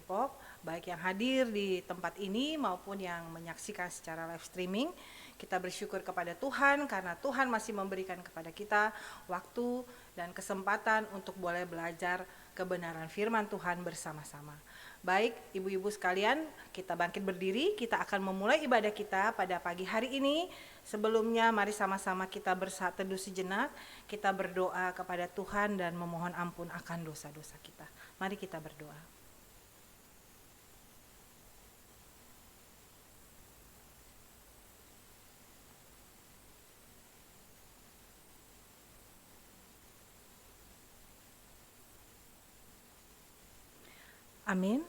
Depok, baik yang hadir di tempat ini maupun yang menyaksikan secara live streaming. Kita bersyukur kepada Tuhan karena Tuhan masih memberikan kepada kita waktu dan kesempatan untuk boleh belajar kebenaran firman Tuhan bersama-sama. Baik, ibu-ibu sekalian, kita bangkit berdiri, kita akan memulai ibadah kita pada pagi hari ini. Sebelumnya mari sama-sama kita berteduh sejenak, kita berdoa kepada Tuhan dan memohon ampun akan dosa-dosa kita. Mari kita berdoa. Amin.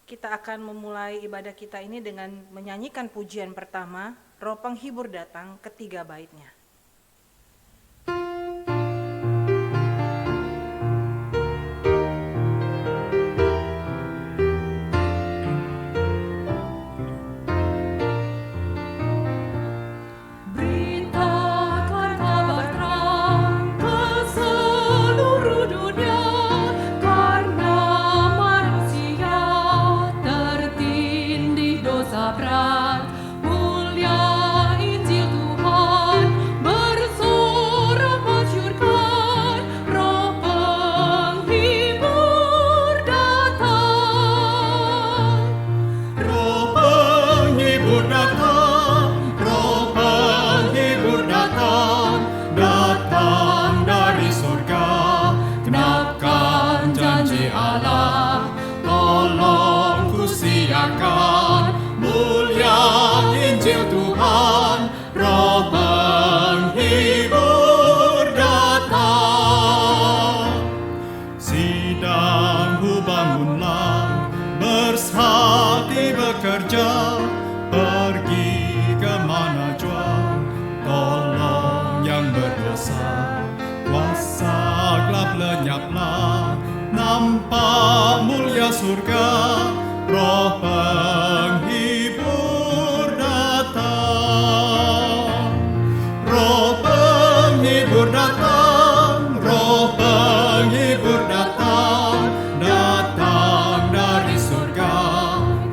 Kita akan memulai ibadah kita ini dengan menyanyikan pujian pertama, Roh Penghibur Datang, ketiga baitnya. Nampak mulia surga, Roh Penghibur datang. Roh Penghibur datang, Roh Penghibur datang, datang dari surga,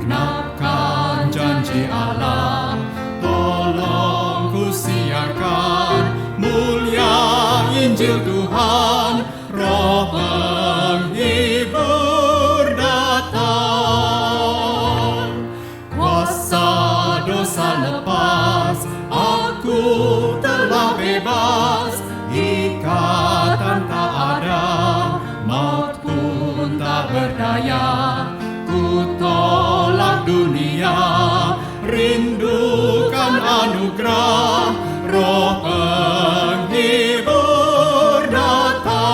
genapkan janji Allah. Tolong ku siarkan mulia Injil Tuhan, Roh Penghibur datang. Kuasa dosa lepas, aku telah bebas. Ikatan tak ada, maut pun tak berdaya. Ku tolak dunia, rindukan anugerah. Roh Penghibur datang.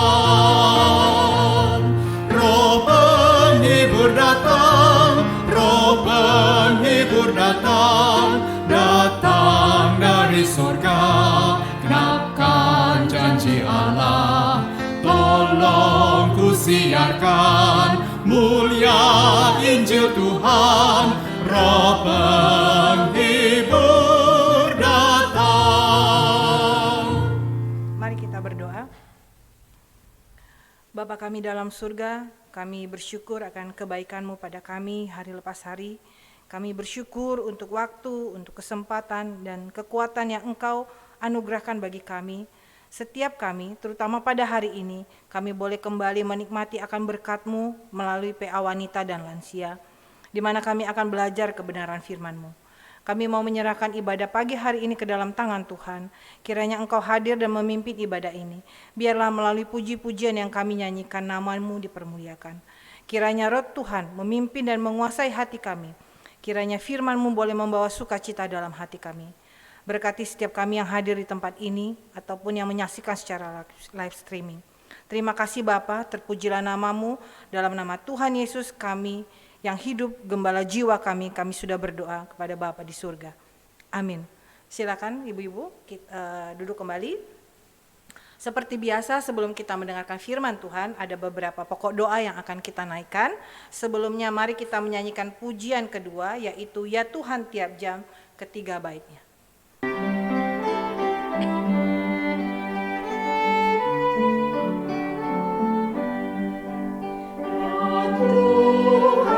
Roh Penghibur datang, Roh Penghibur datang, datang dari surga, genapkan janji Allah. Tolong ku siarkan mulia Injil Tuhan, Roh Penghibur datang. Mari kita berdoa. Bapa kami dalam surga, kami bersyukur akan kebaikan-Mu pada kami hari lepas hari. Kami bersyukur untuk waktu, untuk kesempatan dan kekuatan yang Engkau anugerahkan bagi kami. Setiap kami, terutama pada hari ini, kami boleh kembali menikmati akan berkat-Mu melalui PA Wanita dan Lansia, di mana kami akan belajar kebenaran firman-Mu. Kami mau menyerahkan ibadah pagi hari ini ke dalam tangan Tuhan. Kiranya Engkau hadir dan memimpin ibadah ini. Biarlah melalui puji-pujian yang kami nyanyikan, nama-Mu dipermuliakan. Kiranya Roh Tuhan memimpin dan menguasai hati kami. Kiranya firman-Mu boleh membawa sukacita dalam hati kami. Berkati setiap kami yang hadir di tempat ini ataupun yang menyaksikan secara live streaming. Terima kasih Bapa, terpujilah nama-Mu. Dalam nama Tuhan Yesus kami yang hidup, gembala jiwa kami sudah berdoa kepada Bapa di surga. Amin. Silakan ibu-ibu duduk kembali. Seperti biasa sebelum kita mendengarkan firman Tuhan, ada beberapa pokok doa yang akan kita naikkan. Sebelumnya mari kita menyanyikan pujian kedua, yaitu Ya Tuhan Tiap Jam, ketiga baitnya. Tuhan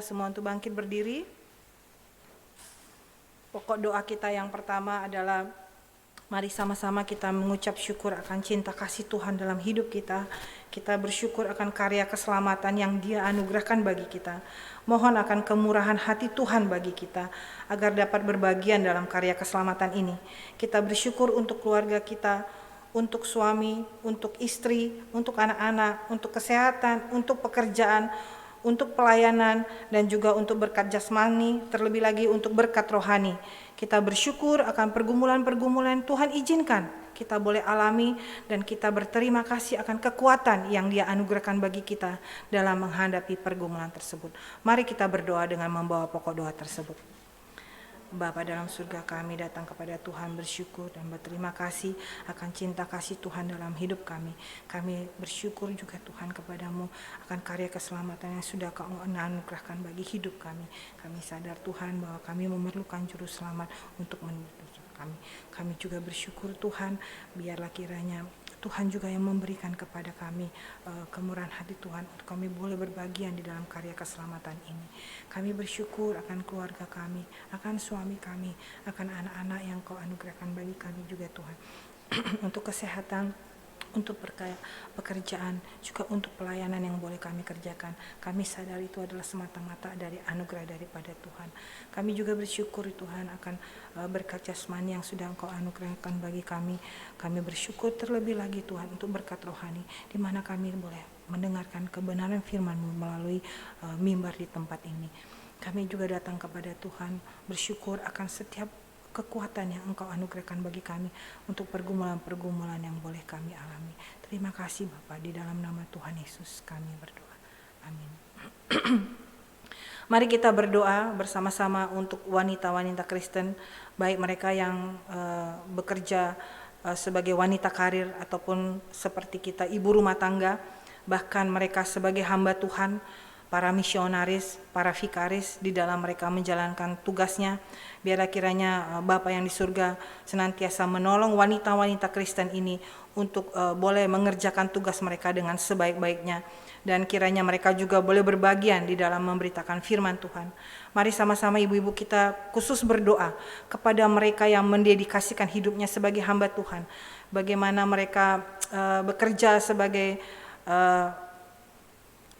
semua untuk bangkit berdiri. Pokok doa kita yang pertama adalah mari sama-sama kita mengucap syukur akan cinta kasih Tuhan dalam hidup kita. Kita bersyukur akan karya keselamatan yang Dia anugerahkan bagi kita. Mohon akan kemurahan hati Tuhan bagi kita agar dapat berbagian dalam karya keselamatan ini. Kita bersyukur untuk keluarga kita, untuk suami, untuk istri, untuk anak-anak, untuk kesehatan, untuk pekerjaan, untuk pelayanan, dan juga untuk berkat jasmani, terlebih lagi untuk berkat rohani. Kita bersyukur akan pergumulan-pergumulan Tuhan izinkan kita boleh alami, dan kita berterima kasih akan kekuatan yang Dia anugerahkan bagi kita dalam menghadapi pergumulan tersebut. Mari kita berdoa dengan membawa pokok doa tersebut. Bapa dalam surga, kami datang kepada Tuhan bersyukur dan berterima kasih akan cinta kasih Tuhan dalam hidup kami. Kami bersyukur juga Tuhan kepadamu akan karya keselamatan yang sudah Kau anugerahkan bagi hidup kami. Kami sadar Tuhan bahwa kami memerlukan juru selamat untuk menuntun kami. Kami juga bersyukur Tuhan, biarlah kiranya Tuhan juga yang memberikan kepada kami kemurahan hati Tuhan untuk kami boleh berbagian di dalam karya keselamatan ini. Kami bersyukur akan keluarga kami, akan suami kami, akan anak-anak yang Kau anugerahkan bagi kami juga Tuhan. Untuk kesehatan, untuk pekerjaan, juga untuk pelayanan yang boleh kami kerjakan. Kami sadar itu adalah semata-mata dari anugerah daripada Tuhan. Kami juga bersyukur Tuhan akan berkat jasmani yang sudah Engkau anugerahkan bagi kami. Kami bersyukur terlebih lagi Tuhan untuk berkat rohani, di mana kami boleh mendengarkan kebenaran firman-Mu melalui mimbar di tempat ini. Kami juga datang kepada Tuhan bersyukur akan setiap kekuatan yang Engkau anugerahkan bagi kami untuk pergumulan-pergumulan yang boleh kami alami. Terima kasih Bapa, di dalam nama Tuhan Yesus kami berdoa. Amin. Mari kita berdoa bersama-sama untuk wanita-wanita Kristen, baik mereka yang bekerja sebagai wanita karir ataupun seperti kita ibu rumah tangga, bahkan mereka sebagai hamba Tuhan, para misionaris, para vikaris di dalam mereka menjalankan tugasnya. Biarlah kiranya Bapa yang di surga senantiasa menolong wanita-wanita Kristen ini untuk boleh mengerjakan tugas mereka dengan sebaik-baiknya, dan kiranya mereka juga boleh berbagian di dalam memberitakan firman Tuhan. Mari sama-sama ibu-ibu kita khusus berdoa kepada mereka yang mendedikasikan hidupnya sebagai hamba Tuhan. Bagaimana mereka bekerja sebagai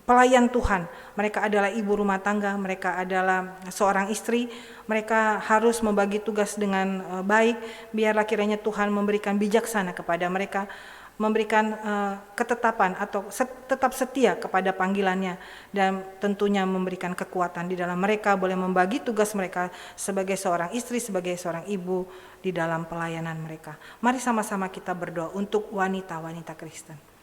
pelayan Tuhan. Mereka adalah ibu rumah tangga, mereka adalah seorang istri, mereka harus membagi tugas dengan baik. Biarlah kiranya Tuhan memberikan bijaksana kepada mereka, memberikan ketetapan atau tetap setia kepada panggilannya, dan tentunya memberikan kekuatan di dalam mereka boleh membagi tugas mereka sebagai seorang istri, sebagai seorang ibu di dalam pelayanan mereka. Mari sama-sama kita berdoa untuk wanita-wanita Kristen.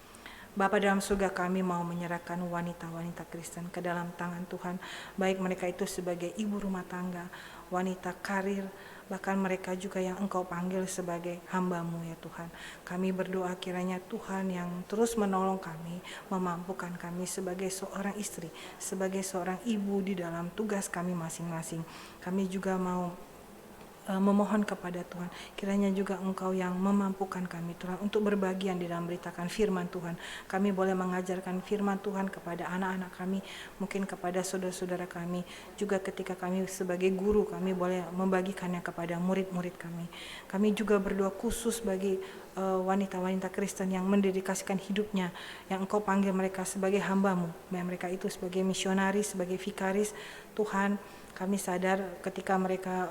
Bapa dalam surga, kami mau menyerahkan wanita-wanita Kristen ke dalam tangan Tuhan, baik mereka itu sebagai ibu rumah tangga, wanita karir, bahkan mereka juga yang Engkau panggil sebagai hamba-Mu ya Tuhan. Kami berdoa kiranya Tuhan yang terus menolong kami, memampukan kami sebagai seorang istri, sebagai seorang ibu di dalam tugas kami masing-masing. Kami juga mau memohon kepada Tuhan, kiranya juga Engkau yang memampukan kami Tuhan untuk berbagian di dalam beritakan firman Tuhan. Kami boleh mengajarkan firman Tuhan kepada anak-anak kami, mungkin kepada saudara-saudara kami, juga ketika kami sebagai guru kami boleh membagikannya kepada murid-murid kami. Kami juga berdoa khusus bagi wanita-wanita Kristen yang mendedikasikan hidupnya, yang Engkau panggil mereka sebagai hamba-Mu, mereka itu sebagai misionaris, sebagai vikaris. Tuhan, kami sadar ketika mereka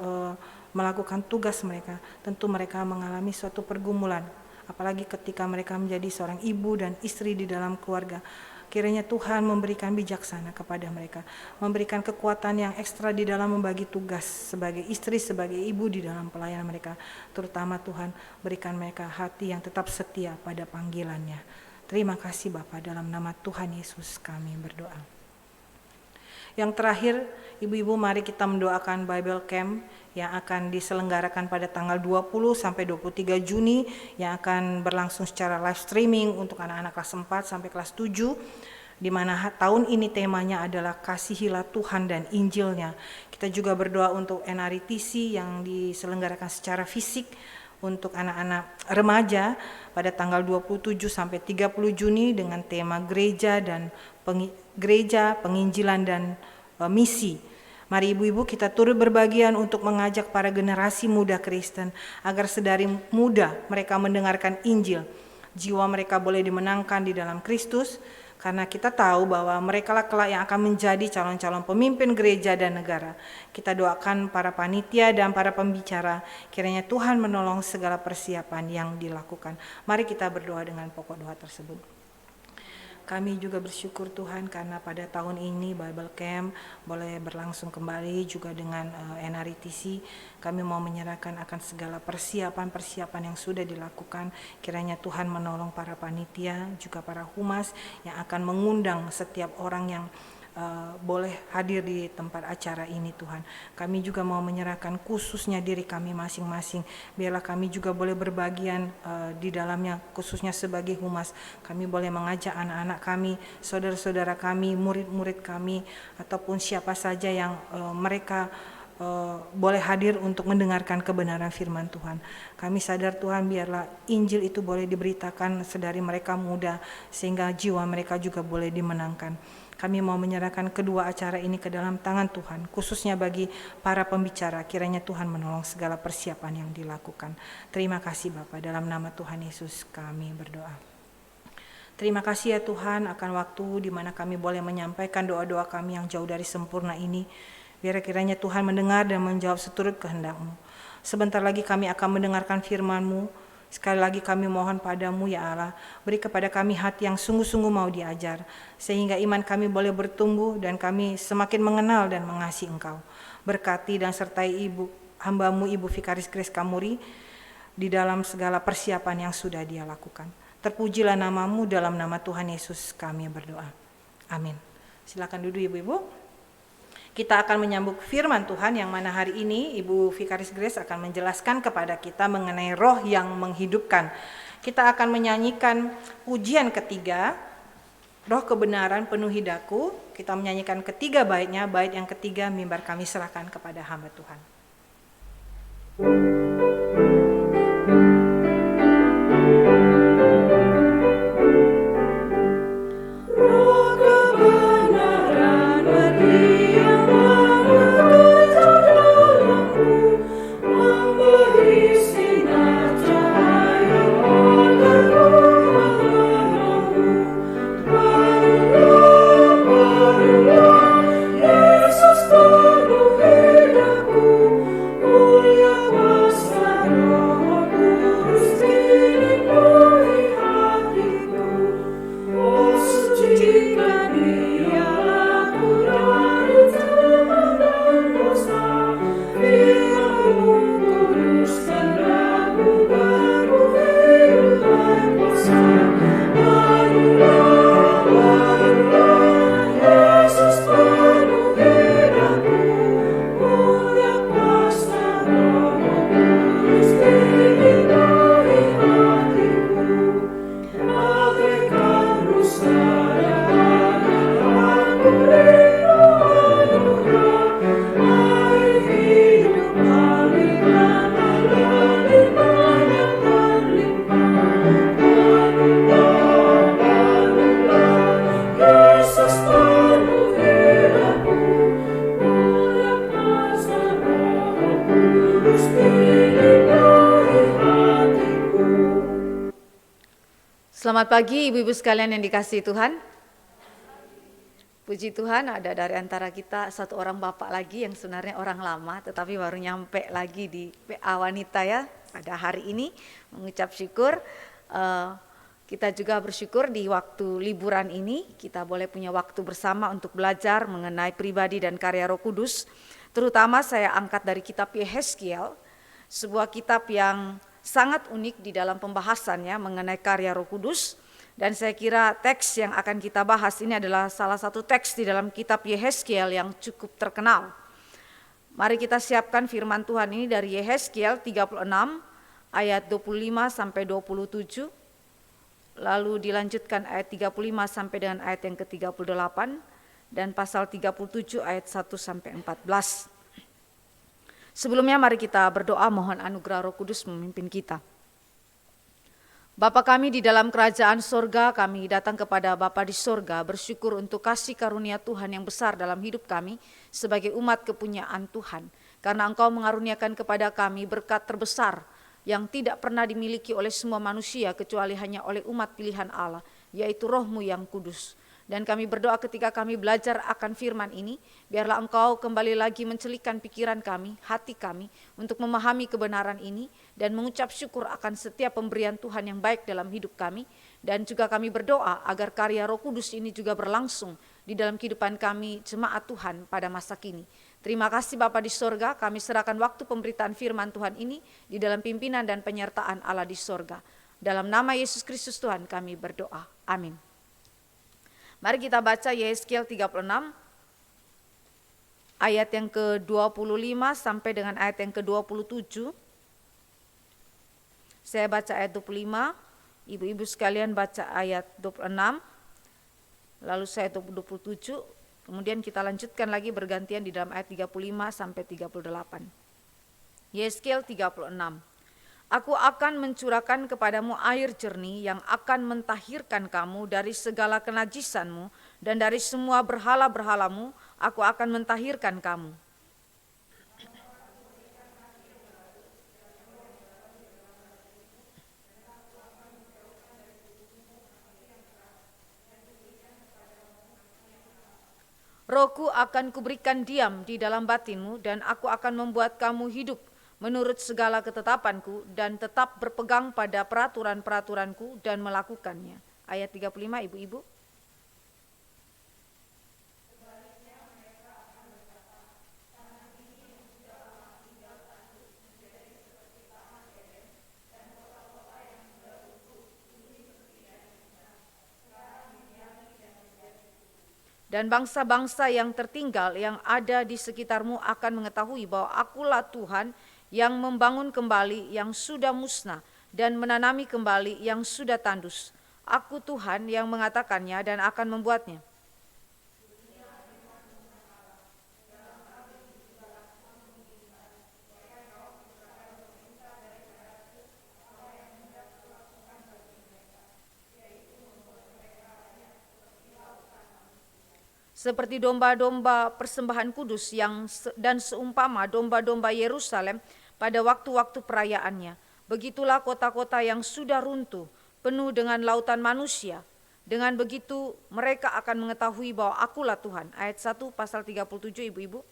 melakukan tugas mereka, tentu mereka mengalami suatu pergumulan, apalagi ketika mereka menjadi seorang ibu dan istri di dalam keluarga. Kiranya Tuhan memberikan bijaksana kepada mereka, memberikan kekuatan yang ekstra di dalam membagi tugas sebagai istri, sebagai ibu di dalam pelayanan mereka. Terutama Tuhan, berikan mereka hati yang tetap setia pada panggilannya. Terima kasih Bapa, dalam nama Tuhan Yesus kami berdoa. Yang terakhir, ibu-ibu mari kita mendoakan Bible Camp yang akan diselenggarakan pada tanggal 20 sampai 23 Juni yang akan berlangsung secara live streaming untuk anak-anak kelas 4 sampai kelas 7, di mana tahun ini temanya adalah Kasihilah Tuhan dan Injilnya. Kita juga berdoa untuk NRITC yang diselenggarakan secara fisik untuk anak-anak remaja pada tanggal 27 sampai 30 Juni dengan tema gereja, penginjilan dan misi. Mari ibu-ibu kita turut berbagian untuk mengajak para generasi muda Kristen agar sedari muda mereka mendengarkan Injil. Jiwa mereka boleh dimenangkan di dalam Kristus, karena kita tahu bahwa mereka lah kelak yang akan menjadi calon-calon pemimpin gereja dan negara. Kita doakan para panitia dan para pembicara, kiranya Tuhan menolong segala persiapan yang dilakukan. Mari kita berdoa dengan pokok doa tersebut. Kami juga bersyukur Tuhan karena pada tahun ini Bible Camp boleh berlangsung kembali juga dengan NRITC. Kami mau menyerahkan akan segala persiapan-persiapan yang sudah dilakukan. Kiranya Tuhan menolong para panitia, juga para humas yang akan mengundang setiap orang yang boleh hadir di tempat acara ini Tuhan. Kami juga mau menyerahkan khususnya diri kami masing-masing. Biarlah kami juga boleh berbagian di dalamnya, khususnya sebagai humas. Kami boleh mengajak anak-anak kami, saudara-saudara kami, murid-murid kami, ataupun siapa saja yang mereka boleh hadir untuk mendengarkan kebenaran firman Tuhan. Kami sadar Tuhan, biarlah Injil itu boleh diberitakan sedari mereka muda, sehingga jiwa mereka juga boleh dimenangkan. Kami mau menyerahkan kedua acara ini ke dalam tangan Tuhan, khususnya bagi para pembicara. Kiranya Tuhan menolong segala persiapan yang dilakukan. Terima kasih Bapa, dalam nama Tuhan Yesus kami berdoa. Terima kasih ya Tuhan akan waktu di mana kami boleh menyampaikan doa-doa kami yang jauh dari sempurna ini. Biar kiranya Tuhan mendengar dan menjawab seturut kehendak-Mu. Sebentar lagi kami akan mendengarkan firman-Mu. Sekali lagi kami mohon padamu ya Allah, beri kepada kami hati yang sungguh-sungguh mau diajar, sehingga iman kami boleh bertumbuh dan kami semakin mengenal dan mengasihi Engkau. Berkati dan sertai hamba-Mu Ibu Vikaris Grace Kamuri di dalam segala persiapan yang sudah dia lakukan. Terpujilah nama-Mu, dalam nama Tuhan Yesus kami berdoa. Amin. Silakan duduk ibu-ibu. Kita akan menyambut firman Tuhan yang mana hari ini Ibu Vikaris Grace akan menjelaskan kepada kita mengenai roh yang menghidupkan. Kita akan menyanyikan pujian ketiga, Roh Kebenaran Penuhi Daku. Kita menyanyikan ketiga baitnya, bait yang ketiga mimbar kami serahkan kepada hamba Tuhan. Selamat pagi ibu-ibu sekalian yang dikasihi Tuhan. Puji Tuhan ada dari antara kita satu orang bapak lagi yang sebenarnya orang lama tetapi baru nyampe lagi di PA Wanita ya pada hari ini mengucap syukur. Kita juga bersyukur di waktu liburan ini kita boleh punya waktu bersama untuk belajar mengenai pribadi dan karya Roh Kudus. Terutama saya angkat dari kitab Yehezkiel, sebuah kitab yang sangat unik di dalam pembahasannya mengenai karya Roh Kudus, dan saya kira teks yang akan kita bahas ini adalah salah satu teks di dalam kitab Yehezkiel yang cukup terkenal. Mari kita siapkan firman Tuhan ini dari Yehezkiel 36 ayat 25 sampai 27, lalu dilanjutkan ayat 35 sampai dengan ayat yang ke-38 dan pasal 37 ayat 1 sampai 14. Sebelumnya mari kita berdoa mohon anugerah Roh Kudus memimpin kita. Bapa kami di dalam kerajaan sorga, kami datang kepada Bapa di sorga, bersyukur untuk kasih karunia Tuhan yang besar dalam hidup kami sebagai umat kepunyaan Tuhan. Karena Engkau mengaruniakan kepada kami berkat terbesar yang tidak pernah dimiliki oleh semua manusia kecuali hanya oleh umat pilihan Allah, yaitu Roh-Mu yang kudus. Dan kami berdoa ketika kami belajar akan firman ini, biarlah Engkau kembali lagi mencelikan pikiran kami, hati kami, untuk memahami kebenaran ini, dan mengucap syukur akan setiap pemberian Tuhan yang baik dalam hidup kami. Dan juga kami berdoa agar karya Roh Kudus ini juga berlangsung di dalam kehidupan kami, jemaat Tuhan pada masa kini. Terima kasih Bapa di sorga, kami serahkan waktu pemberitaan firman Tuhan ini di dalam pimpinan dan penyertaan Allah di sorga. Dalam nama Yesus Kristus Tuhan kami berdoa. Amin. Mari kita baca Yehezkiel 36 ayat yang ke-25 sampai dengan ayat yang ke-27. Saya baca ayat 25, ibu-ibu sekalian baca ayat 26, lalu saya 27, kemudian kita lanjutkan lagi bergantian di dalam ayat 35 sampai 38. Yehezkiel 36. Aku akan mencurahkan kepadamu air jernih yang akan mentahirkan kamu dari segala kenajisanmu, dan dari semua berhala-berhalamu aku akan mentahirkan kamu. Rohku akan kuberikan diam di dalam batinmu, dan aku akan membuat kamu hidup menurut segala ketetapanku dan tetap berpegang pada peraturan-peraturanku dan melakukannya. Ayat 35 ibu-ibu. Dan bangsa-bangsa yang tertinggal yang ada di sekitarmu akan mengetahui bahwa akulah Tuhan yang membangun kembali yang sudah musnah dan menanami kembali yang sudah tandus. Aku Tuhan yang mengatakannya dan akan membuatnya. Seperti domba-domba persembahan kudus dan seumpama domba-domba Yerusalem pada waktu-waktu perayaannya. Begitulah kota-kota yang sudah runtuh, penuh dengan lautan manusia. Dengan begitu mereka akan mengetahui bahwa akulah Tuhan. Ayat 1 pasal 37 ibu-ibu.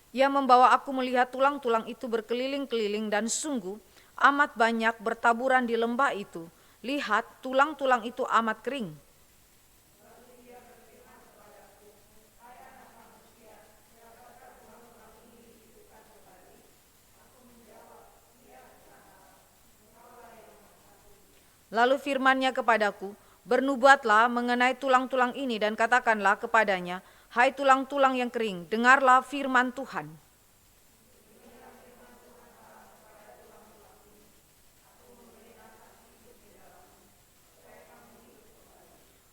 Ia membawa aku melihat tulang-tulang itu berkeliling-keliling dan sungguh amat banyak bertaburan di lembah itu. Lihat, tulang-tulang itu amat kering. Lalu firman-Nya kepadaku, bernubuatlah mengenai tulang-tulang ini dan katakanlah kepadanya, hai tulang-tulang yang kering, dengarlah firman Tuhan.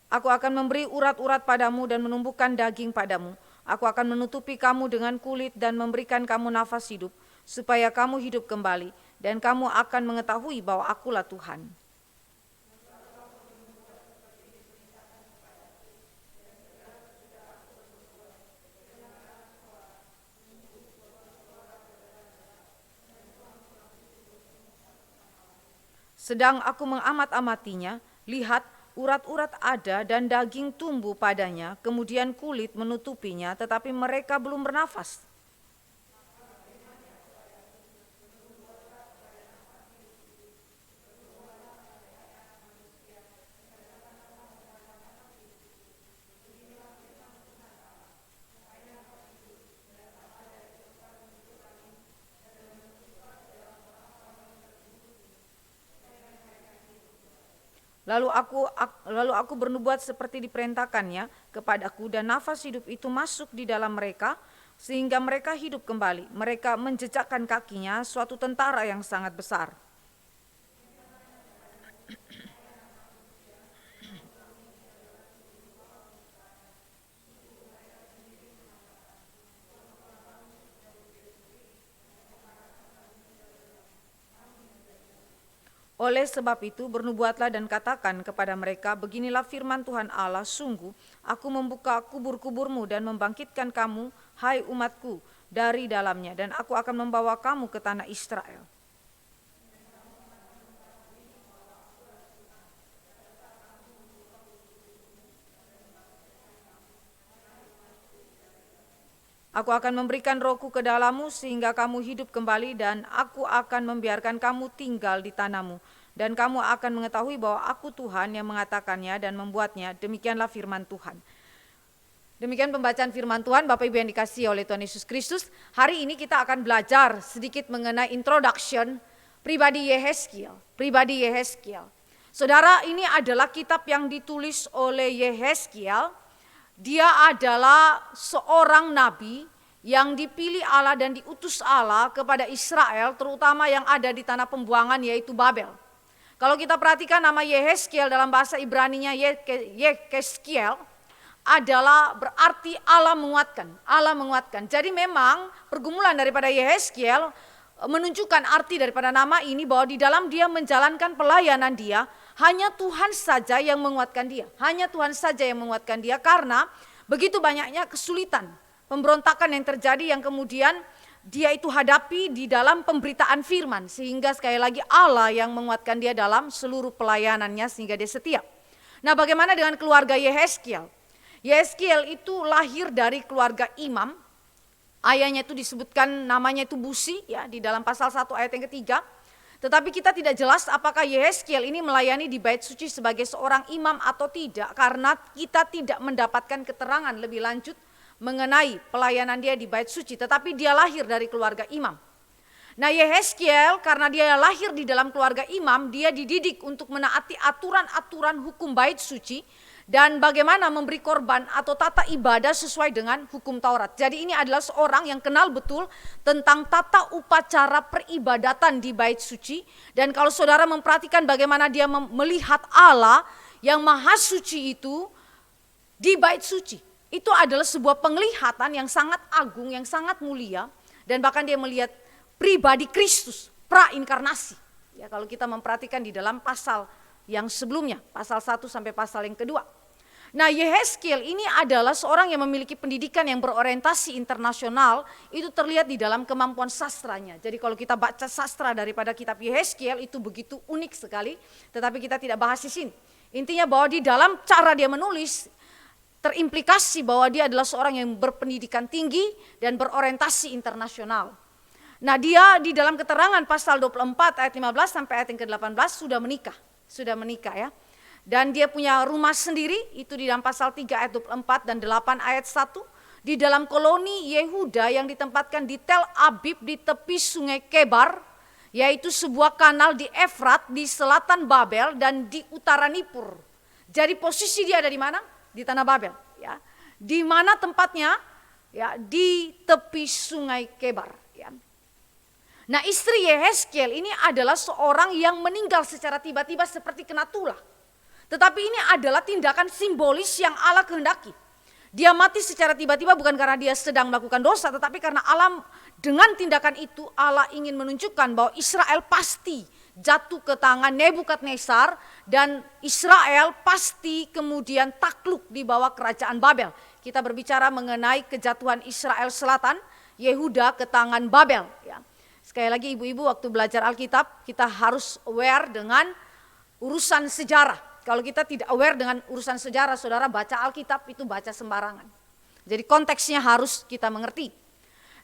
Aku akan memberi urat-urat padamu dan menumbuhkan daging padamu. Aku akan menutupi kamu dengan kulit dan memberikan kamu nafas hidup, supaya kamu hidup kembali, dan kamu akan mengetahui bahwa akulah Tuhan. Sedang aku mengamat-amatinya, lihat, urat-urat ada dan daging tumbuh padanya, kemudian kulit menutupinya, tetapi mereka belum bernafas. Lalu aku bernubuat seperti diperintahkannya kepadaku, dan nafas hidup itu masuk di dalam mereka, sehingga mereka hidup kembali. Mereka menjejakkan kakinya suatu tentara yang sangat besar. Oleh sebab itu bernubuatlah dan katakan kepada mereka, beginilah firman Tuhan Allah, sungguh aku membuka kubur-kuburmu dan membangkitkan kamu, hai umatku, dari dalamnya, dan aku akan membawa kamu ke tanah Israel. Aku akan memberikan rohku ke dalammu sehingga kamu hidup kembali, dan aku akan membiarkan kamu tinggal di tanahmu. Dan kamu akan mengetahui bahwa aku Tuhan yang mengatakannya dan membuatnya. Demikianlah firman Tuhan. Demikian pembacaan firman Tuhan, Bapak Ibu yang dikasihi oleh Tuhan Yesus Kristus. Hari ini kita akan belajar sedikit mengenai introduction pribadi Yehezkiel. Pribadi Yehezkiel. Saudara, ini adalah kitab yang ditulis oleh Yehezkiel. Dia adalah seorang nabi yang dipilih Allah dan diutus Allah kepada Israel, terutama yang ada di tanah pembuangan yaitu Babel. Kalau kita perhatikan nama Yehezkiel dalam bahasa Ibraninya Yehezkiel adalah berarti Allah menguatkan. Allah menguatkan. Jadi memang pergumulan daripada Yehezkiel menunjukkan arti daripada nama ini bahwa di dalam dia menjalankan pelayanan dia, hanya Tuhan saja yang menguatkan dia. Hanya Tuhan saja yang menguatkan dia karena begitu banyaknya kesulitan, pemberontakan yang terjadi yang kemudian dia itu hadapi di dalam pemberitaan firman. Sehingga sekali lagi Allah yang menguatkan dia dalam seluruh pelayanannya sehingga dia setia. Nah, bagaimana dengan keluarga Yehezkiel? Yehezkiel itu lahir dari keluarga imam. Ayahnya itu disebutkan namanya itu Busi ya di dalam pasal 1 ayat yang ketiga. Tetapi kita tidak jelas apakah Yehezkiel ini melayani di bait suci sebagai seorang imam atau tidak, karena kita tidak mendapatkan keterangan lebih lanjut mengenai pelayanan dia di bait suci, tetapi dia lahir dari keluarga imam. Nah, Yehezkiel karena dia lahir di dalam keluarga imam, dia dididik untuk menaati aturan-aturan hukum bait suci dan bagaimana memberi korban atau tata ibadah sesuai dengan hukum Taurat. Jadi ini adalah seorang yang kenal betul tentang tata upacara peribadatan di bait suci. Dan kalau saudara memperhatikan bagaimana dia melihat Allah yang maha suci itu di bait suci, itu adalah sebuah penglihatan yang sangat agung, yang sangat mulia. Dan bahkan dia melihat pribadi Kristus, prainkarnasi. Ya, kalau kita memperhatikan di dalam pasal yang sebelumnya, pasal 1 sampai pasal yang kedua. Nah, Yehezkiel ini adalah seorang yang memiliki pendidikan yang berorientasi internasional, itu terlihat di dalam kemampuan sastranya. Jadi kalau kita baca sastra daripada kitab Yehezkiel itu begitu unik sekali, tetapi kita tidak bahas di sini. Intinya bahwa di dalam cara dia menulis, terimplikasi bahwa dia adalah seorang yang berpendidikan tinggi dan berorientasi internasional. Nah, dia di dalam keterangan pasal 24 ayat 15 sampai ayat yang ke-18 sudah menikah ya. Dan dia punya rumah sendiri, itu di dalam pasal 3 ayat 24 dan 8 ayat 1. Di dalam koloni Yehuda yang ditempatkan di Tel Abib di tepi sungai Kebar, yaitu sebuah kanal di Efrat, di selatan Babel dan di utara Nippur. Jadi posisi dia ada di mana? Di tanah Babel. Ya. Di mana tempatnya? Ya, di tepi sungai Kebar. Ya. Nah, istri Yehezkiel ini adalah seorang yang meninggal secara tiba-tiba seperti kena tulah. Tetapi ini adalah tindakan simbolis yang Allah kehendaki. Dia mati secara tiba-tiba bukan karena dia sedang melakukan dosa, tetapi karena Allah dengan tindakan itu Allah ingin menunjukkan bahwa Israel pasti jatuh ke tangan Nebukadnezar dan Israel pasti kemudian takluk di bawah kerajaan Babel. Kita berbicara mengenai kejatuhan Israel Selatan, Yehuda ke tangan Babel. Ya. Sekali lagi ibu-ibu waktu belajar Alkitab kita harus aware dengan urusan sejarah. Kalau kita tidak aware dengan urusan sejarah, saudara baca Alkitab itu baca sembarangan. Jadi konteksnya harus kita mengerti.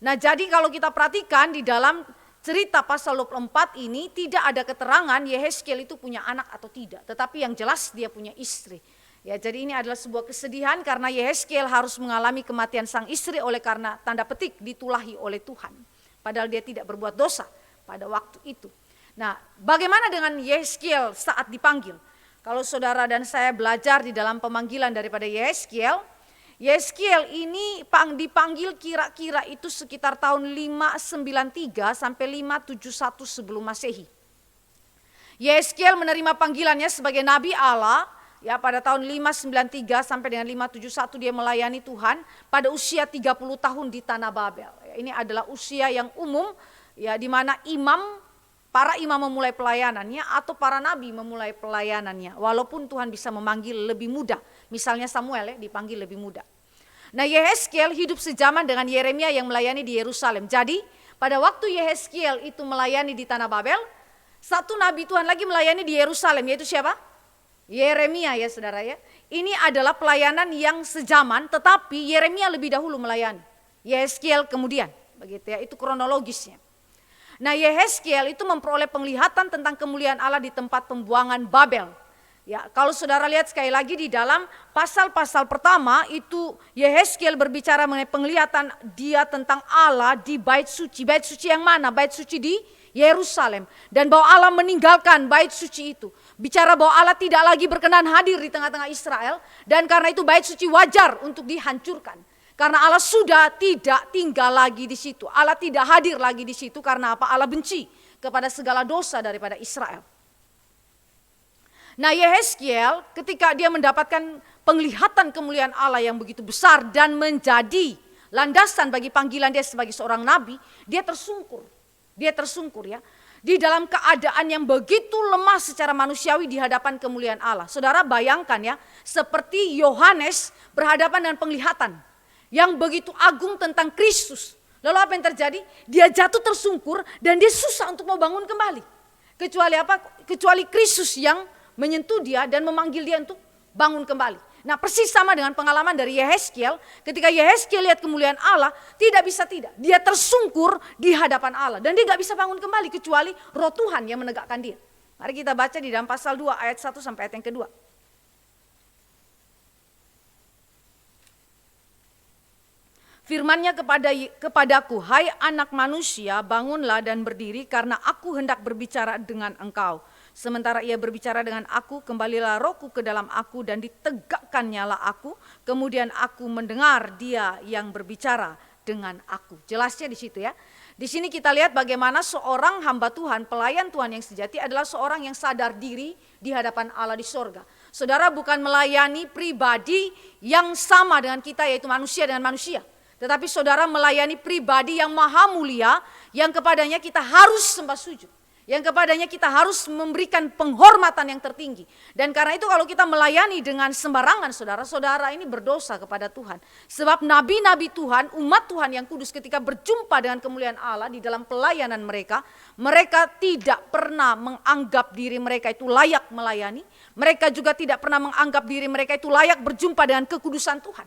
Nah, jadi kalau kita perhatikan di dalam cerita pasal 24 ini tidak ada keterangan Yehezkiel itu punya anak atau tidak. Tetapi yang jelas dia punya istri. Ya, jadi ini adalah sebuah kesedihan karena Yehezkiel harus mengalami kematian sang istri oleh karena tanda petik ditulahi oleh Tuhan. Padahal dia tidak berbuat dosa pada waktu itu. Nah, bagaimana dengan Yehezkiel saat dipanggil? Kalau saudara dan saya belajar di dalam pemanggilan daripada Yehezkiel, Yehezkiel ini dipanggil kira-kira itu sekitar tahun 593 sampai 571 sebelum Masehi. Yehezkiel menerima panggilannya sebagai nabi Allah ya pada tahun 593 sampai dengan 571 dia melayani Tuhan pada usia 30 tahun di tanah Babel. Ini adalah usia yang umum ya di mana imam para imam memulai pelayanannya atau para nabi memulai pelayanannya. Walaupun Tuhan bisa memanggil lebih muda. Misalnya Samuel ya, dipanggil lebih muda. Nah, Yehezkiel hidup sejaman dengan Yeremia yang melayani di Yerusalem. Jadi pada waktu Yehezkiel itu melayani di tanah Babel, satu nabi Tuhan lagi melayani di Yerusalem, yaitu siapa? Yeremia ya saudara ya. Ini adalah pelayanan yang sejaman, tetapi Yeremia lebih dahulu melayani. Yehezkiel kemudian, begitu ya, itu kronologisnya. Nah, Yehezkiel itu memperoleh penglihatan tentang kemuliaan Allah di tempat pembuangan Babel. Ya, kalau saudara lihat sekali lagi di dalam pasal-pasal pertama itu Yehezkiel berbicara mengenai penglihatan dia tentang Allah di bait suci. Bait suci yang mana? Bait suci di Yerusalem. Dan bahwa Allah meninggalkan bait suci itu. Bicara bahwa Allah tidak lagi berkenan hadir di tengah-tengah Israel. Dan karena itu bait suci wajar untuk dihancurkan. Karena Allah sudah tidak tinggal lagi di situ. Allah tidak hadir lagi di situ karena apa? Allah benci kepada segala dosa daripada Israel. Nah, Yehezkiel ketika dia mendapatkan penglihatan kemuliaan Allah yang begitu besar dan menjadi landasan bagi panggilan dia sebagai seorang nabi, dia tersungkur. Dia tersungkur ya. Di dalam keadaan yang begitu lemah secara manusiawi di hadapan kemuliaan Allah. Saudara bayangkan ya, seperti Yohanes berhadapan dengan penglihatan yang begitu agung tentang Kristus. Lalu apa yang terjadi? Dia jatuh tersungkur dan dia susah untuk mau bangun kembali. Kecuali apa? Kecuali Kristus yang menyentuh dia dan memanggil dia untuk bangun kembali. Nah, persis sama dengan pengalaman dari Yehezkiel. Ketika Yehezkiel lihat kemuliaan Allah, tidak bisa tidak. Dia tersungkur di hadapan Allah. Dan dia gak bisa bangun kembali kecuali roh Tuhan yang menegakkan dia. Mari kita baca di dalam pasal 2 ayat 1 sampai ayat yang kedua. Firman-Nya kepadaku, hai anak manusia, bangunlah dan berdiri karena aku hendak berbicara dengan engkau. Sementara ia berbicara dengan aku, kembalilah rohku ke dalam aku dan ditegakkannya aku. Kemudian aku mendengar dia yang berbicara dengan aku. Jelasnya di situ ya. Di sini kita lihat bagaimana seorang hamba Tuhan, pelayan Tuhan yang sejati adalah seorang yang sadar diri di hadapan Allah di sorga. Saudara bukan melayani pribadi yang sama dengan kita, yaitu manusia dengan manusia. Tetapi saudara melayani pribadi yang maha mulia, yang kepadanya kita harus sembah sujud. Yang kepadanya kita harus memberikan penghormatan yang tertinggi. Dan karena itu kalau kita melayani dengan sembarangan saudara-saudara ini berdosa kepada Tuhan. Sebab nabi-nabi Tuhan, umat Tuhan yang kudus ketika berjumpa dengan kemuliaan Allah di dalam pelayanan mereka, mereka tidak pernah menganggap diri mereka itu layak melayani. Mereka juga tidak pernah menganggap diri mereka itu layak berjumpa dengan kekudusan Tuhan.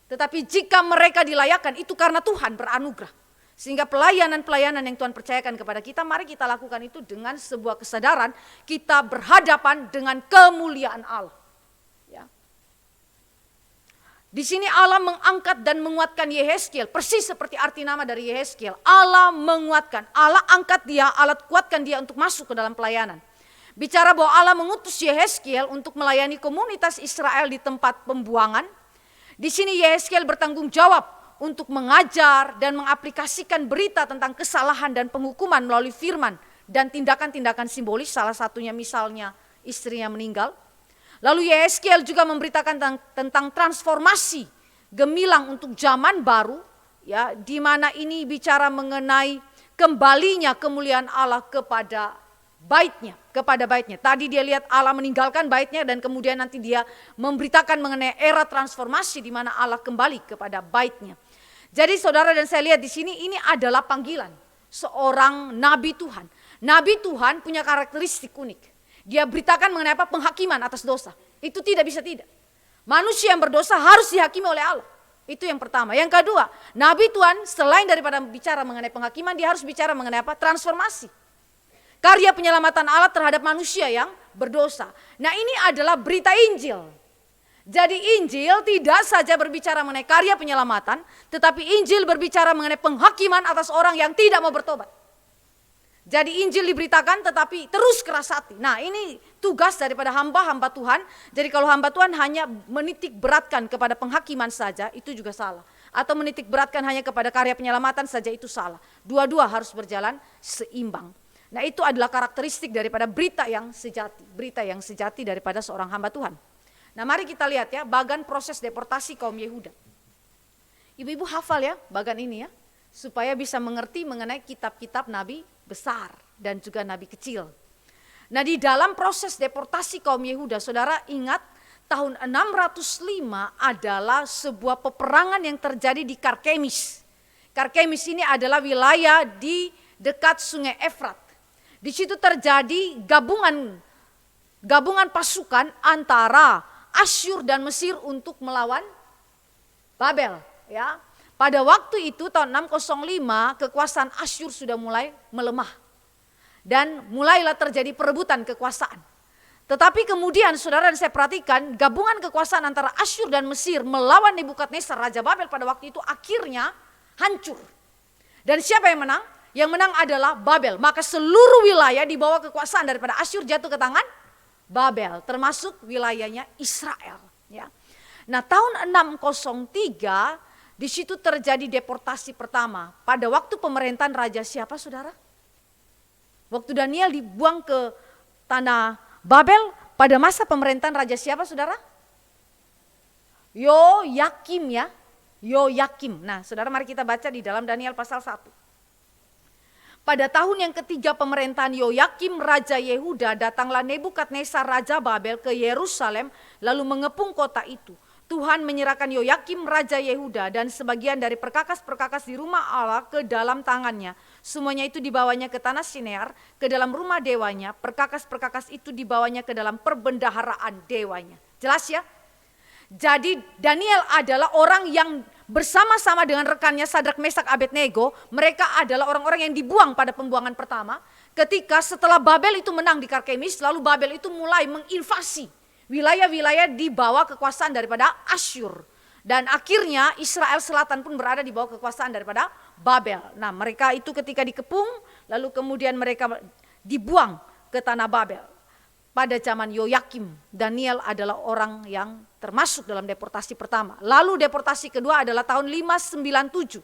Tetapi jika mereka dilayakkan itu karena Tuhan beranugerah. Sehingga pelayanan-pelayanan yang Tuhan percayakan kepada kita, mari kita lakukan itu dengan sebuah kesadaran kita berhadapan dengan kemuliaan Allah. Ya. Di sini Allah mengangkat dan menguatkan Yehezkiel, persis seperti arti nama dari Yehezkiel. Allah menguatkan, Allah angkat dia, Allah kuatkan dia untuk masuk ke dalam pelayanan. Bicara bahwa Allah mengutus Yehezkiel untuk melayani komunitas Israel di tempat pembuangan. Di sini Yehezkiel bertanggung jawab untuk mengajar dan mengaplikasikan berita tentang kesalahan dan penghukuman melalui firman dan tindakan-tindakan simbolis, salah satunya misalnya istrinya meninggal. Lalu Yehezkiel juga memberitakan tentang transformasi gemilang untuk zaman baru, ya, di mana ini bicara mengenai kembalinya kemuliaan Allah kepada baitnya, kepada baitnya. Tadi dia lihat Allah meninggalkan baitnya dan kemudian nanti dia memberitakan mengenai era transformasi di mana Allah kembali kepada baitnya. Jadi saudara dan saya lihat di sini ini adalah panggilan seorang nabi Tuhan. Nabi Tuhan punya karakteristik unik. Dia beritakan mengenai apa? Penghakiman atas dosa. Itu tidak bisa tidak. Manusia yang berdosa harus dihakimi oleh Allah. Itu yang pertama. Yang kedua, nabi Tuhan selain daripada bicara mengenai penghakiman, dia harus bicara mengenai apa? Transformasi. Karya penyelamatan Allah terhadap manusia yang berdosa. Nah, ini adalah berita Injil. Jadi Injil tidak saja berbicara mengenai karya penyelamatan, tetapi Injil berbicara mengenai penghakiman atas orang yang tidak mau bertobat. Jadi Injil diberitakan tetapi terus keras hati. Nah, ini tugas daripada hamba-hamba Tuhan. Jadi kalau hamba Tuhan hanya menitik beratkan kepada penghakiman saja, itu juga salah. Atau menitik beratkan hanya kepada karya penyelamatan saja, itu salah. Dua-dua harus berjalan seimbang. Nah, itu adalah karakteristik daripada berita yang sejati. Berita yang sejati daripada seorang hamba Tuhan. Nah, mari kita lihat ya, bagan proses deportasi kaum Yehuda. Ibu-ibu hafal ya bagan ini ya, supaya bisa mengerti mengenai kitab-kitab nabi besar. dan juga nabi kecil. Nah, di dalam proses deportasi kaum Yehuda, saudara ingat tahun 605 adalah sebuah peperangan yang terjadi di Karkemis. Karkemis ini adalah wilayah di dekat sungai Efrat. Di situ terjadi gabungan pasukan antara Asyur dan Mesir untuk melawan Babel, ya. Pada waktu itu tahun 605 kekuasaan Asyur sudah mulai melemah dan mulailah terjadi perebutan kekuasaan. Tetapi kemudian saudara dan saya perhatikan gabungan kekuasaan antara Asyur dan Mesir melawan Nebukadnezar Raja Babel pada waktu itu akhirnya hancur. Dan siapa yang menang? Yang menang adalah Babel. Maka seluruh wilayah di bawah kekuasaan daripada Asyur jatuh ke tangan Babel, termasuk wilayahnya Israel. Ya. Nah, tahun 603 di situ terjadi deportasi pertama. Pada waktu pemerintahan Raja siapa, saudara? Waktu Daniel dibuang ke tanah Babel, pada masa pemerintahan Raja siapa, saudara? Yoyakim, ya. Yoyakim. Nah, saudara mari kita baca di dalam Daniel pasal 1. Pada tahun yang ketiga pemerintahan Yoyakim Raja Yehuda, datanglah Nebukadnezar Raja Babel ke Yerusalem lalu mengepung kota itu. Tuhan menyerahkan Yoyakim Raja Yehuda dan sebagian dari perkakas-perkakas di rumah Allah ke dalam tangannya. Semuanya itu dibawanya ke tanah Sinear, ke dalam rumah dewanya. Perkakas-perkakas itu dibawanya ke dalam perbendaharaan dewanya. Jelas ya? Jadi Daniel adalah orang yang bersama-sama dengan rekannya Sadrak, Mesak, Abednego, mereka adalah orang-orang yang dibuang pada pembuangan pertama. Ketika setelah Babel itu menang di Karkemis, lalu Babel itu mulai menginvasi wilayah-wilayah di bawah kekuasaan daripada Asyur. Dan akhirnya Israel Selatan pun berada di bawah kekuasaan daripada Babel. Nah, mereka itu ketika dikepung, lalu kemudian mereka dibuang ke tanah Babel. Pada zaman Yoyakim, Daniel adalah orang yang termasuk dalam deportasi pertama. Lalu deportasi kedua adalah tahun 597.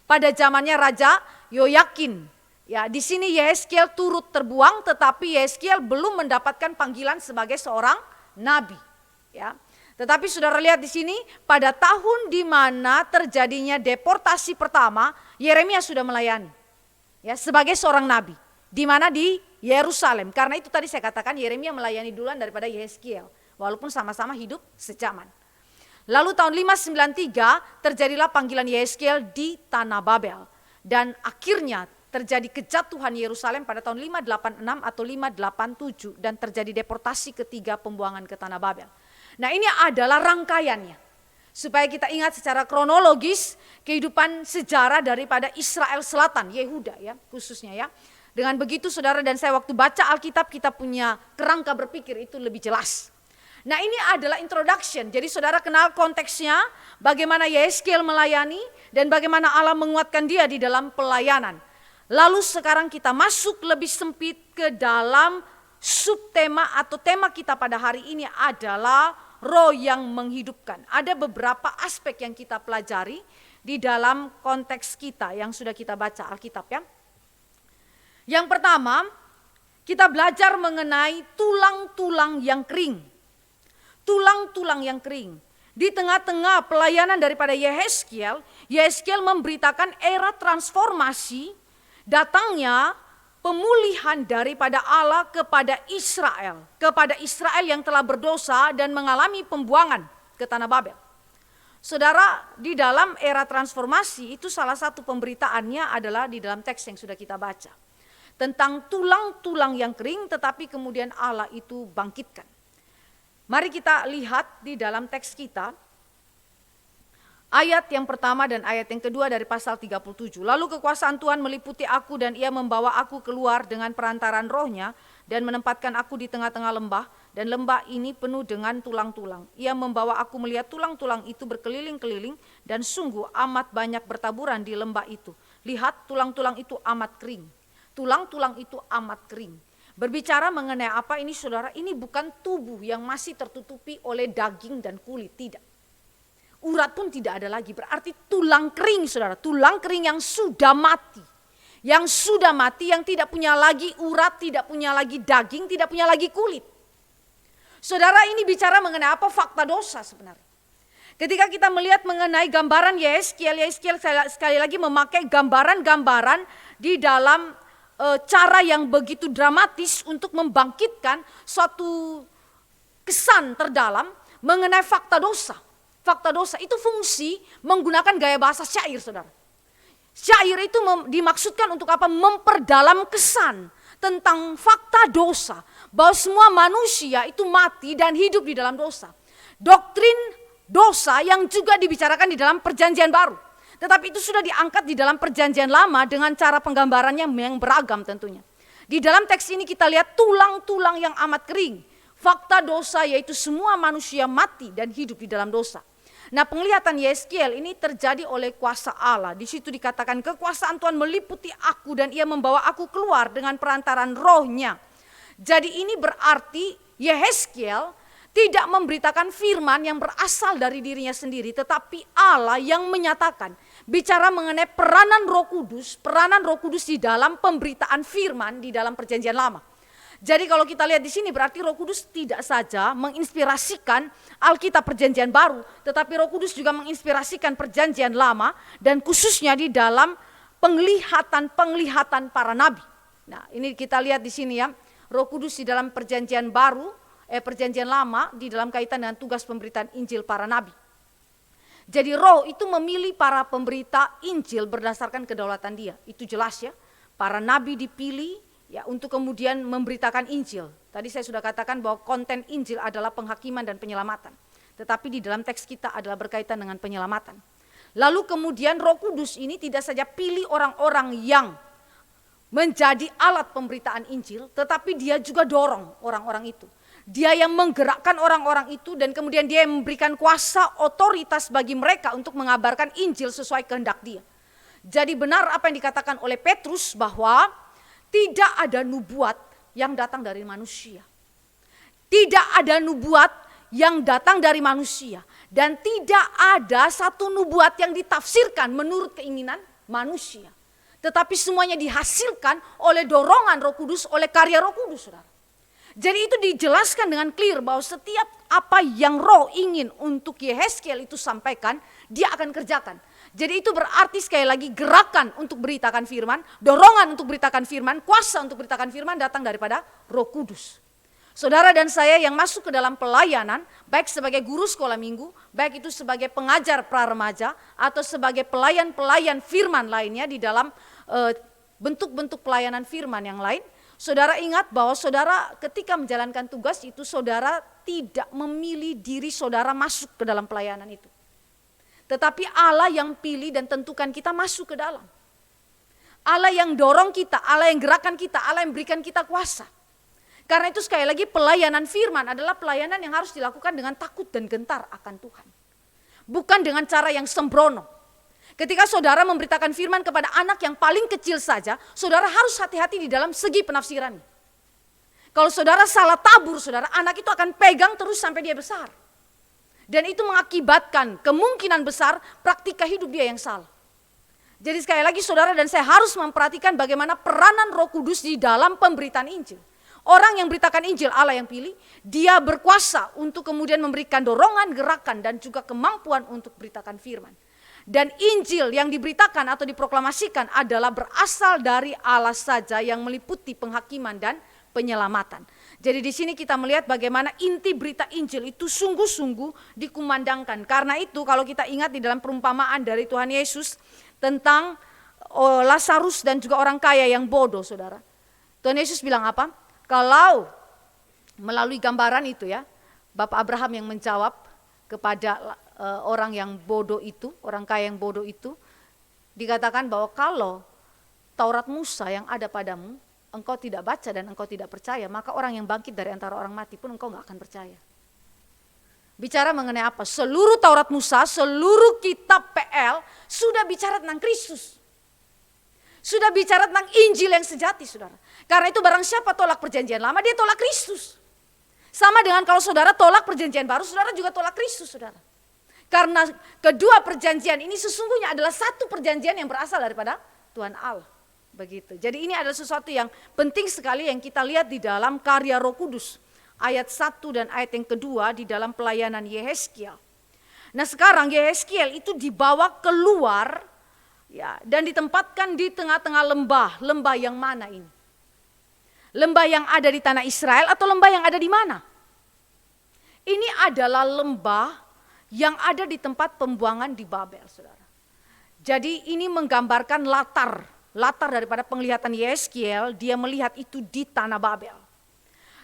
Pada zamannya Raja Yoyakin. Ya, di sini Yehezkiel turut terbuang, tetapi Yehezkiel belum mendapatkan panggilan sebagai seorang nabi. Ya. Tetapi saudara lihat di sini, pada tahun di mana terjadinya deportasi pertama, Yeremia sudah melayani. Ya, sebagai seorang nabi. Di mana di Yerusalem. Karena itu tadi saya katakan Yeremia melayani duluan daripada Yehezkiel. Walaupun sama-sama hidup sejaman. Lalu tahun 593 terjadilah panggilan Yehezkiel di tanah Babel. Dan akhirnya terjadi kejatuhan Yerusalem pada tahun 586 atau 587. Dan terjadi deportasi ketiga, pembuangan ke tanah Babel. Nah, ini adalah rangkaiannya. Supaya kita ingat secara kronologis kehidupan sejarah daripada Israel Selatan, Yehuda ya khususnya ya. Dengan begitu saudara dan saya waktu baca Alkitab kita punya kerangka berpikir itu lebih jelas. Nah, ini adalah introduction. Jadi saudara kenal konteksnya, bagaimana Yehezkiel melayani dan bagaimana Allah menguatkan dia di dalam pelayanan. Lalu sekarang kita masuk lebih sempit ke dalam subtema atau tema kita pada hari ini adalah roh yang menghidupkan. Ada beberapa aspek yang kita pelajari di dalam konteks kita yang sudah kita baca Alkitab ya. Yang pertama, kita belajar mengenai tulang-tulang yang kering. Tulang-tulang yang kering. Di tengah-tengah pelayanan daripada Yehezkiel, Yehezkiel memberitakan era transformasi, datangnya pemulihan daripada Allah kepada Israel yang telah berdosa dan mengalami pembuangan ke tanah Babel. Saudara, di dalam era transformasi itu salah satu pemberitaannya adalah di dalam teks yang sudah kita baca. Tentang tulang-tulang yang kering tetapi kemudian Allah itu bangkitkan. Mari kita lihat di dalam teks kita. Ayat yang pertama dan ayat yang kedua dari pasal 37. Lalu kekuasaan Tuhan meliputi aku dan ia membawa aku keluar dengan perantaran rohnya dan menempatkan aku di tengah-tengah lembah. Dan lembah ini penuh dengan tulang-tulang. Ia membawa aku melihat tulang-tulang itu berkeliling-keliling dan sungguh amat banyak bertaburan di lembah itu. Lihat tulang-tulang itu amat kering. Tulang-tulang itu amat kering. Berbicara mengenai apa ini saudara? Ini bukan tubuh yang masih tertutupi oleh daging dan kulit, tidak. Urat pun tidak ada lagi, berarti tulang kering saudara. Tulang kering yang sudah mati. Yang sudah mati, yang tidak punya lagi urat, tidak punya lagi daging, tidak punya lagi kulit. Saudara, ini bicara mengenai apa? Fakta dosa sebenarnya. Ketika kita melihat mengenai gambaran Yehezkiel sekali lagi memakai gambaran-gambaran di dalam cara yang begitu dramatis untuk membangkitkan suatu kesan terdalam mengenai fakta dosa. Fakta dosa itu fungsi menggunakan gaya bahasa syair, saudara. Syair itu dimaksudkan untuk apa? Memperdalam kesan tentang fakta dosa. Bahwa semua manusia itu mati dan hidup di dalam dosa. Doktrin dosa yang juga dibicarakan di dalam perjanjian baru. Tetapi itu sudah diangkat di dalam perjanjian lama dengan cara penggambarannya yang beragam tentunya. Di dalam teks ini kita lihat tulang-tulang yang amat kering. Fakta dosa yaitu semua manusia mati dan hidup di dalam dosa. Nah, penglihatan Yeskiel ini terjadi oleh kuasa Allah. Di situ dikatakan kekuasaan Tuhan meliputi aku dan ia membawa aku keluar dengan perantaran rohnya. Jadi ini berarti Yeskiel tidak memberitakan firman yang berasal dari dirinya sendiri, tetapi Allah yang menyatakan, bicara mengenai peranan Roh Kudus di dalam pemberitaan firman di dalam perjanjian lama. Jadi kalau kita lihat di sini berarti Roh Kudus tidak saja menginspirasikan Alkitab perjanjian baru, tetapi Roh Kudus juga menginspirasikan perjanjian lama dan khususnya di dalam penglihatan para nabi. Nah, ini kita lihat di sini ya, Roh Kudus di dalam perjanjian lama di dalam kaitan dengan tugas pemberitaan Injil para nabi. Jadi Roh itu memilih para pemberita Injil berdasarkan kedaulatan Dia. Itu jelas ya. Para nabi dipilih ya untuk kemudian memberitakan Injil. Tadi saya sudah katakan bahwa konten Injil adalah penghakiman dan penyelamatan. Tetapi di dalam teks kita adalah berkaitan dengan penyelamatan. Lalu kemudian Roh Kudus ini tidak saja pilih orang-orang yang menjadi alat pemberitaan Injil, tetapi Dia juga dorong orang-orang itu. Dia yang menggerakkan orang-orang itu dan kemudian Dia yang memberikan kuasa otoritas bagi mereka untuk mengabarkan Injil sesuai kehendak Dia. Jadi benar apa yang dikatakan oleh Petrus bahwa tidak ada nubuat yang datang dari manusia. Tidak ada nubuat yang datang dari manusia. Dan tidak ada satu nubuat yang ditafsirkan menurut keinginan manusia. Tetapi semuanya dihasilkan oleh dorongan Roh Kudus, oleh karya Roh Kudus, saudara. Jadi itu dijelaskan dengan clear bahwa setiap apa yang Roh ingin untuk Yeskiel itu sampaikan, Dia akan kerjakan. Jadi itu berarti sekali lagi gerakan untuk beritakan firman, dorongan untuk beritakan firman, kuasa untuk beritakan firman datang daripada Roh Kudus. Saudara dan saya yang masuk ke dalam pelayanan, baik sebagai guru sekolah minggu, baik itu sebagai pengajar pra-remaja, atau sebagai pelayan-pelayan firman lainnya di dalam bentuk-bentuk pelayanan firman yang lain, saudara ingat bahwa saudara ketika menjalankan tugas itu saudara tidak memilih diri saudara masuk ke dalam pelayanan itu. Tetapi Allah yang pilih dan tentukan kita masuk ke dalam. Allah yang dorong kita, Allah yang gerakan kita, Allah yang berikan kita kuasa. Karena itu sekali lagi pelayanan firman adalah pelayanan yang harus dilakukan dengan takut dan gentar akan Tuhan. Bukan dengan cara yang sembrono. Ketika saudara memberitakan firman kepada anak yang paling kecil saja, saudara harus hati-hati di dalam segi penafsiran. Kalau saudara salah tabur, saudara, anak itu akan pegang terus sampai dia besar. Dan itu mengakibatkan kemungkinan besar praktika hidup dia yang salah. Jadi sekali lagi saudara dan saya harus memperhatikan bagaimana peranan Roh Kudus di dalam pemberitaan Injil. Orang yang beritakan Injil Allah yang pilih, dia berkuasa untuk kemudian memberikan dorongan, gerakan dan juga kemampuan untuk beritakan firman. Dan Injil yang diberitakan atau diproklamasikan adalah berasal dari Allah saja yang meliputi penghakiman dan penyelamatan. Jadi di sini kita melihat bagaimana inti berita Injil itu sungguh-sungguh dikumandangkan. Karena itu kalau kita ingat di dalam perumpamaan dari Tuhan Yesus tentang Lazarus dan juga orang kaya yang bodoh, saudara. Tuhan Yesus bilang apa? Kalau melalui gambaran itu ya, Bapak Abraham yang menjawab kepada orang yang bodoh itu, orang kaya yang bodoh itu, dikatakan bahwa kalau Taurat Musa yang ada padamu, engkau tidak baca dan engkau tidak percaya, maka orang yang bangkit dari antara orang mati pun engkau gak akan percaya. Bicara mengenai apa? Seluruh Taurat Musa, seluruh kitab PL sudah bicara tentang Kristus. Sudah bicara tentang Injil yang sejati, saudara. Karena itu barang siapa tolak perjanjian lama, dia tolak Kristus. Sama dengan kalau saudara tolak perjanjian baru, saudara juga tolak Kristus, saudara. Karena kedua perjanjian ini sesungguhnya adalah satu perjanjian yang berasal daripada Tuhan Allah. Begitu. Jadi ini adalah sesuatu yang penting sekali yang kita lihat di dalam karya Roh Kudus. Ayat 1 dan ayat yang kedua di dalam pelayanan Yeskiel. Nah sekarang Yeskiel itu dibawa keluar Ya, dan ditempatkan di tengah-tengah lembah. Lembah yang mana ini? Lembah yang ada di tanah Israel atau lembah yang ada di mana? Ini adalah lembah yang ada di tempat pembuangan di Babel, saudara. Jadi ini menggambarkan latar daripada penglihatan Yeskiel, dia melihat itu di tanah Babel.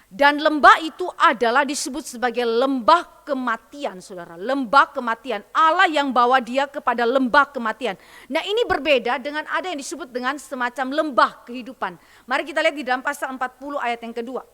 Dan lembah itu adalah disebut sebagai lembah kematian, saudara. Lembah kematian, Allah yang bawa dia kepada lembah kematian. Nah ini berbeda dengan ada yang disebut dengan semacam lembah kehidupan. Mari kita lihat di dalam pasal 40 ayat yang kedua.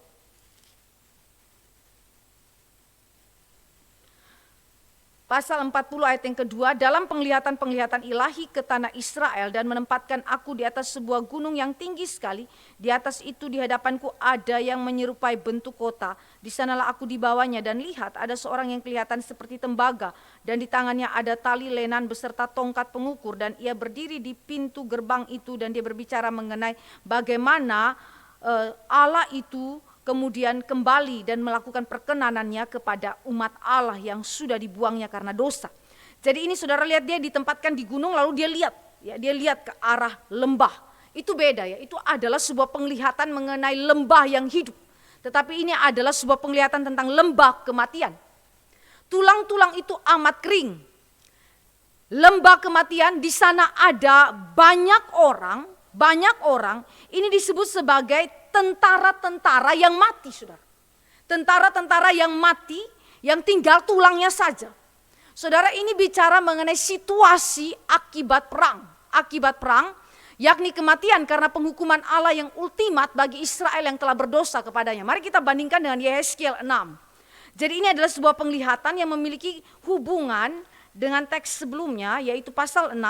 Pasal 40 ayat yang kedua, dalam penglihatan-penglihatan ilahi ke tanah Israel dan menempatkan aku di atas sebuah gunung yang tinggi sekali. Di atas itu di hadapanku ada yang menyerupai bentuk kota. Di sanalah aku dibawanya dan lihat ada seorang yang kelihatan seperti tembaga. Dan di tangannya ada tali lenan beserta tongkat pengukur. Dan ia berdiri di pintu gerbang itu dan dia berbicara mengenai bagaimana Allah itu kemudian kembali dan melakukan perkenanannya kepada umat Allah yang sudah dibuangnya karena dosa. Jadi ini saudara lihat dia ditempatkan di gunung lalu dia lihat ke arah lembah. Itu beda ya, itu adalah sebuah penglihatan mengenai lembah yang hidup. Tetapi ini adalah sebuah penglihatan tentang lembah kematian. Tulang-tulang itu amat kering. Lembah kematian, di sana ada banyak orang, ini disebut sebagai tentara-tentara yang mati, saudara. Tentara-tentara yang mati, yang tinggal tulangnya saja. Saudara, ini bicara mengenai situasi akibat perang. Akibat perang, yakni kematian karena penghukuman Allah yang ultimat bagi Israel yang telah berdosa kepadanya. Mari kita bandingkan dengan Yeskiel 6. Jadi ini adalah sebuah penglihatan yang memiliki hubungan dengan teks sebelumnya, yaitu pasal 6.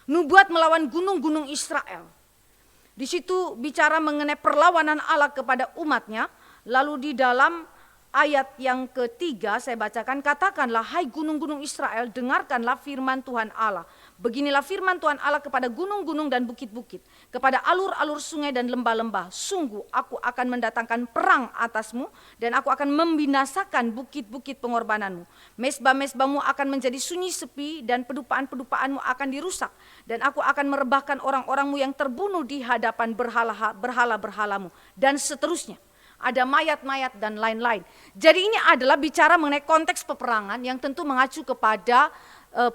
Nubuat melawan gunung-gunung Israel. Di situ bicara mengenai perlawanan Allah kepada umatnya. Lalu di dalam ayat yang ketiga saya bacakan, katakanlah hai gunung-gunung Israel, dengarkanlah firman Tuhan Allah. Beginilah firman Tuhan Allah kepada gunung-gunung dan bukit-bukit, kepada alur-alur sungai dan lembah-lembah. Sungguh aku akan mendatangkan perang atasmu dan aku akan membinasakan bukit-bukit pengorbananmu. Mesbah-mesbahmu akan menjadi sunyi sepi dan pedupaan-pedupaanmu akan dirusak. Dan aku akan merebahkan orang-orangmu yang terbunuh di hadapan berhala-berhalamu. Dan seterusnya. Ada mayat-mayat dan lain-lain. Jadi ini adalah bicara mengenai konteks peperangan yang tentu mengacu kepada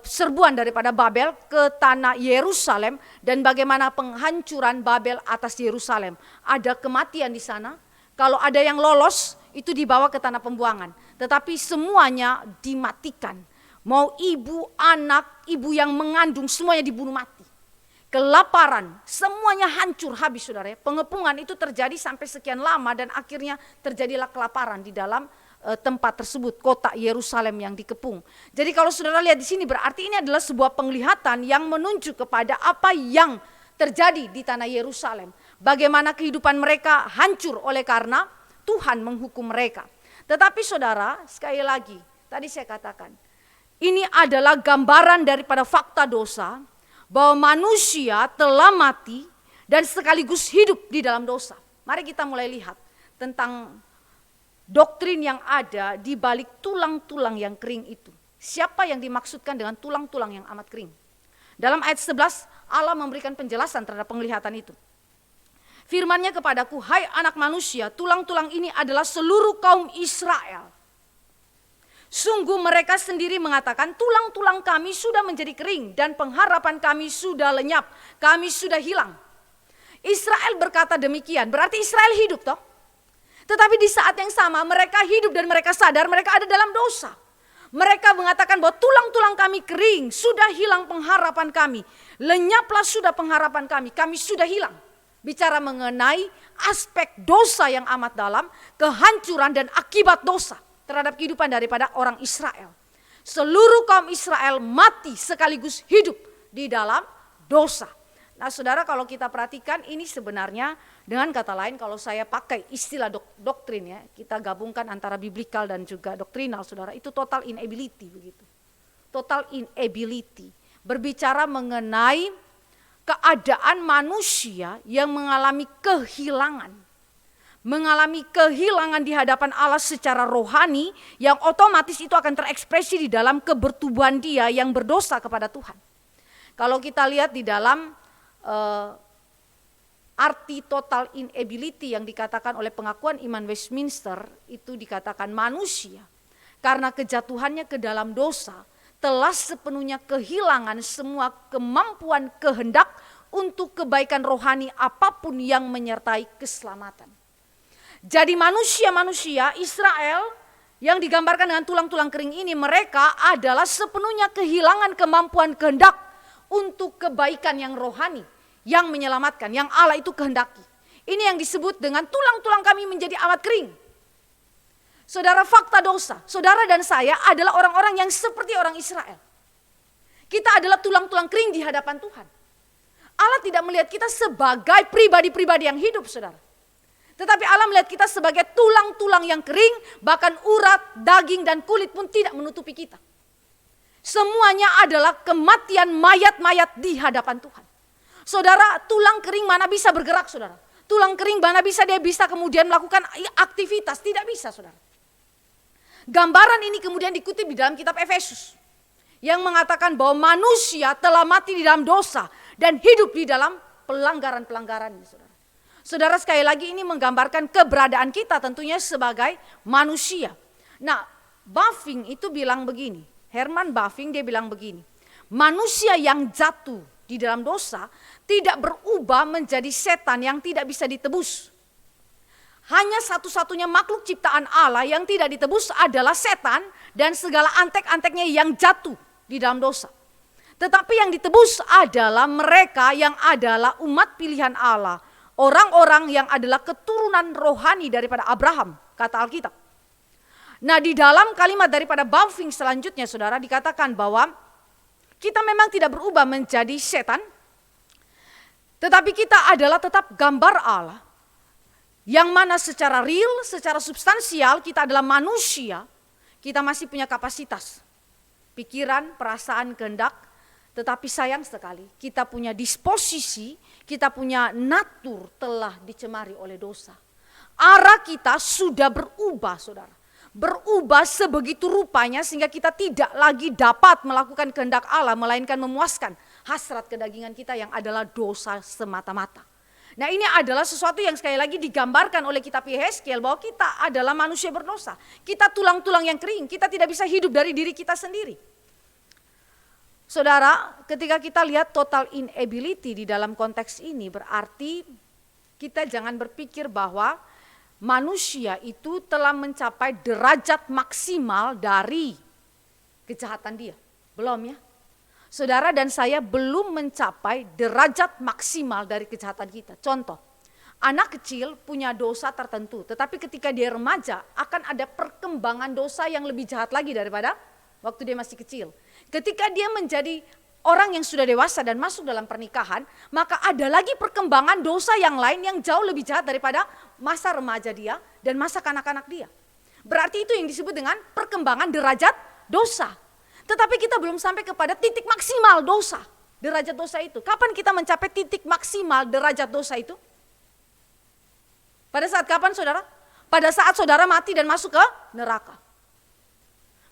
serbuan daripada Babel ke tanah Yerusalem dan bagaimana penghancuran Babel atas Yerusalem. Ada kematian di sana. Kalau ada yang lolos itu dibawa ke tanah pembuangan. Tetapi semuanya dimatikan. Mau ibu, anak, ibu yang mengandung semuanya dibunuh mati. Kelaparan, semuanya hancur habis saudara. Pengepungan itu terjadi sampai sekian lama dan akhirnya terjadilah kelaparan di dalam tempat tersebut, kota Yerusalem yang dikepung. Jadi kalau saudara lihat di sini berarti ini adalah sebuah penglihatan yang menunjuk kepada apa yang terjadi di tanah Yerusalem. Bagaimana kehidupan mereka hancur oleh karena Tuhan menghukum mereka. Tetapi saudara, sekali lagi, tadi saya katakan, ini adalah gambaran daripada fakta dosa, bahwa manusia telah mati dan sekaligus hidup di dalam dosa. Mari kita mulai lihat tentang doktrin yang ada di balik tulang-tulang yang kering itu. Siapa yang dimaksudkan dengan tulang-tulang yang amat kering? Dalam ayat 11 Allah memberikan penjelasan terhadap penglihatan itu. Firman-Nya kepadaku, hai anak manusia, tulang-tulang ini adalah seluruh kaum Israel. Sungguh mereka sendiri mengatakan tulang-tulang kami sudah menjadi kering dan pengharapan kami sudah lenyap, kami sudah hilang. Israel berkata demikian, berarti Israel hidup toh. Tetapi di saat yang sama mereka hidup dan mereka sadar mereka ada dalam dosa. Mereka mengatakan bahwa tulang-tulang kami kering, sudah hilang pengharapan kami. Lenyaplah sudah pengharapan kami sudah hilang. Bicara mengenai aspek dosa yang amat dalam, kehancuran dan akibat dosa terhadap kehidupan daripada orang Israel. Seluruh kaum Israel mati sekaligus hidup di dalam dosa. Nah saudara, kalau kita perhatikan ini sebenarnya dengan kata lain kalau saya pakai istilah doktrin ya, kita gabungkan antara biblikal dan juga doktrinal saudara, itu total inability begitu. Total inability. Berbicara mengenai keadaan manusia yang mengalami kehilangan. mengalami kehilangan di hadapan Allah secara rohani, yang otomatis itu akan terekspresi di dalam kebertubuhan dia yang berdosa kepada Tuhan. Kalau kita lihat di dalam arti total inability yang dikatakan oleh pengakuan iman Westminster, itu dikatakan manusia karena kejatuhannya ke dalam dosa telah sepenuhnya kehilangan semua kemampuan kehendak untuk kebaikan rohani apapun yang menyertai keselamatan. Jadi manusia-manusia Israel yang digambarkan dengan tulang-tulang kering ini, mereka adalah sepenuhnya kehilangan kemampuan kehendak untuk kebaikan yang rohani, yang menyelamatkan, yang Allah itu kehendaki. Ini yang disebut dengan tulang-tulang kami menjadi amat kering. Saudara, fakta dosa, saudara dan saya adalah orang-orang yang seperti orang Israel. Kita adalah tulang-tulang kering di hadapan Tuhan. Allah tidak melihat kita sebagai pribadi-pribadi yang hidup, saudara. Tetapi Allah melihat kita sebagai tulang-tulang yang kering, bahkan urat, daging, dan kulit pun tidak menutupi kita. Semuanya adalah kematian mayat-mayat di hadapan Tuhan. Saudara, tulang kering mana bisa bergerak, saudara? Tulang kering mana bisa dia bisa kemudian melakukan aktivitas? Tidak bisa, saudara. Gambaran ini kemudian dikutip di dalam kitab Efesus, yang mengatakan bahwa manusia telah mati di dalam dosa dan hidup di dalam pelanggaran-pelanggaran, saudara. Saudara, sekali lagi ini menggambarkan keberadaan kita tentunya sebagai manusia. Nah, Bavinck itu bilang begini, Herman Bavinck dia bilang begini, manusia yang jatuh di dalam dosa tidak berubah menjadi setan yang tidak bisa ditebus. Hanya satu-satunya makhluk ciptaan Allah yang tidak ditebus adalah setan dan segala antek-anteknya yang jatuh di dalam dosa. Tetapi yang ditebus adalah mereka yang adalah umat pilihan Allah, orang-orang yang adalah keturunan rohani daripada Abraham, kata Alkitab. Nah, di dalam kalimat daripada Bavinck selanjutnya, saudara, dikatakan bahwa kita memang tidak berubah menjadi setan, tetapi kita adalah tetap gambar Allah, yang mana secara real, secara substansial kita adalah manusia, kita masih punya kapasitas, pikiran, perasaan, kehendak, tetapi sayang sekali kita punya disposisi, kita punya natur telah dicemari oleh dosa. Arah kita sudah berubah, saudara. Berubah sebegitu rupanya sehingga kita tidak lagi dapat melakukan kehendak Allah, melainkan memuaskan hasrat kedagingan kita yang adalah dosa semata-mata. Nah, ini adalah sesuatu yang sekali lagi digambarkan oleh kitab Yehezkiel bahwa kita adalah manusia berdosa. Kita tulang-tulang yang kering, kita tidak bisa hidup dari diri kita sendiri. Saudara, ketika kita lihat total inability di dalam konteks ini, berarti kita jangan berpikir bahwa manusia itu telah mencapai derajat maksimal dari kejahatan dia. Belum ya. Saudara dan saya belum mencapai derajat maksimal dari kejahatan kita. Contoh, anak kecil punya dosa tertentu, tetapi ketika dia remaja akan ada perkembangan dosa yang lebih jahat lagi daripada waktu dia masih kecil. Ketika dia menjadi orang yang sudah dewasa dan masuk dalam pernikahan, maka ada lagi perkembangan dosa yang lain yang jauh lebih jahat daripada masa remaja dia dan masa kanak-kanak dia. Berarti itu yang disebut dengan perkembangan derajat dosa. Tetapi kita belum sampai kepada titik maksimal dosa, derajat dosa itu. Kapan kita mencapai titik maksimal derajat dosa itu? Pada saat kapan, saudara? Pada saat saudara mati dan masuk ke neraka.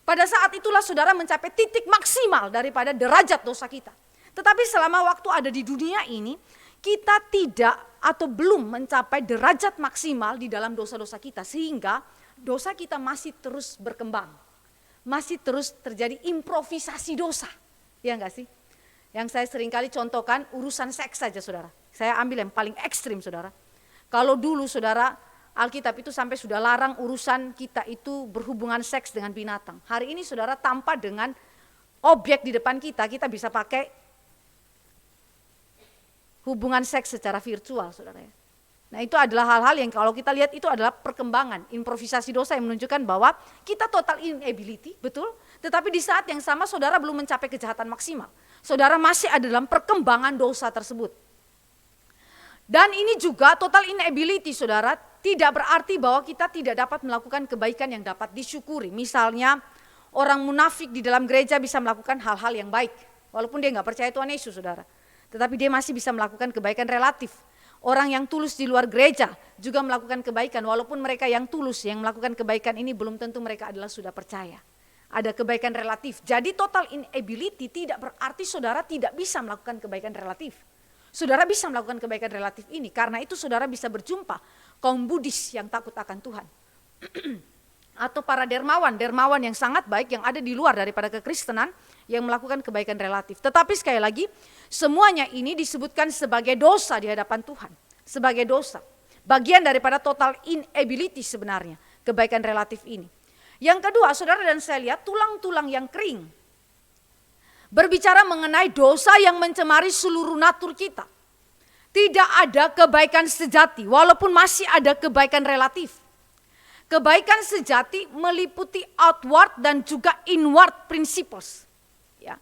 Pada saat itulah saudara mencapai titik maksimal daripada derajat dosa kita. Tetapi selama waktu ada di dunia ini, kita tidak atau belum mencapai derajat maksimal di dalam dosa-dosa kita. Sehingga dosa kita masih terus berkembang. Masih terus terjadi improvisasi dosa. Ya enggak sih? Yang saya seringkali contohkan urusan seks saja, saudara. Saya ambil yang paling ekstrim, saudara. Kalau dulu, saudara, Alkitab itu sampai sudah larang urusan kita itu berhubungan seks dengan binatang. Hari ini saudara, tanpa dengan objek di depan kita bisa pakai hubungan seks secara virtual, saudara. Nah, itu adalah hal-hal yang kalau kita lihat itu adalah perkembangan, improvisasi dosa yang menunjukkan bahwa kita total inability, betul. Tetapi di saat yang sama saudara belum mencapai kejahatan maksimal. Saudara masih ada dalam perkembangan dosa tersebut. Dan ini juga total inability, saudara, tidak berarti bahwa kita tidak dapat melakukan kebaikan yang dapat disyukuri. Misalnya orang munafik di dalam gereja bisa melakukan hal-hal yang baik. Walaupun dia nggak percaya Tuhan Yesus, saudara. Tetapi dia masih bisa melakukan kebaikan relatif. Orang yang tulus di luar gereja juga melakukan kebaikan, walaupun mereka yang tulus yang melakukan kebaikan ini belum tentu mereka adalah sudah percaya. Ada kebaikan relatif. Jadi total inability tidak berarti saudara tidak bisa melakukan kebaikan relatif. Saudara bisa melakukan kebaikan relatif ini, karena itu saudara bisa berjumpa kaum Buddhis yang takut akan Tuhan. Atau para dermawan yang sangat baik yang ada di luar daripada kekristenan yang melakukan kebaikan relatif. Tetapi sekali lagi, semuanya ini disebutkan sebagai dosa di hadapan Tuhan. Sebagai dosa. Bagian daripada total inability sebenarnya, kebaikan relatif ini. Yang kedua, saudara dan saya lihat tulang-tulang yang kering. Berbicara mengenai dosa yang mencemari seluruh natur kita. Tidak ada kebaikan sejati, walaupun masih ada kebaikan relatif. Kebaikan sejati meliputi outward dan juga inward principles. Ya.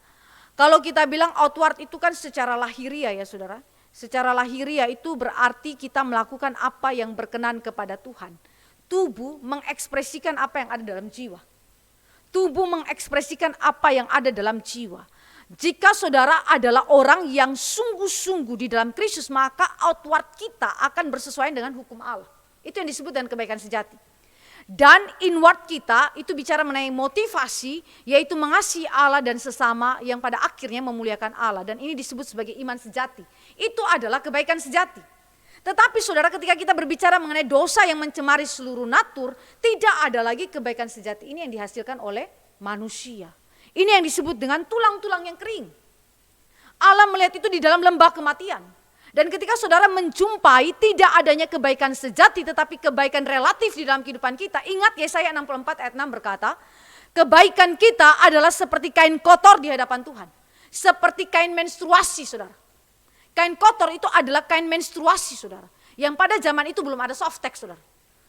Kalau kita bilang outward itu kan secara lahiriah ya saudara. Secara lahiriah itu berarti kita melakukan apa yang berkenan kepada Tuhan. Tubuh mengekspresikan apa yang ada dalam jiwa. Tubuh mengekspresikan apa yang ada dalam jiwa. Jika saudara adalah orang yang sungguh-sungguh di dalam Kristus, maka outward kita akan bersesuaian dengan hukum Allah. Itu yang disebut dengan kebaikan sejati. Dan inward kita itu bicara mengenai motivasi, yaitu mengasihi Allah dan sesama yang pada akhirnya memuliakan Allah. Dan ini disebut sebagai iman sejati. Itu adalah kebaikan sejati. Tetapi saudara, ketika kita berbicara mengenai dosa yang mencemari seluruh natur, tidak ada lagi kebaikan sejati ini yang dihasilkan oleh manusia. Ini yang disebut dengan tulang-tulang yang kering. Allah melihat itu di dalam lembah kematian. Dan ketika saudara menjumpai tidak adanya kebaikan sejati tetapi kebaikan relatif di dalam kehidupan kita, ingat Yesaya 64 ayat 6 berkata, kebaikan kita adalah seperti kain kotor di hadapan Tuhan. Seperti kain menstruasi saudara. Kain kotor itu adalah kain menstruasi saudara. Yang pada zaman itu belum ada softtex saudara.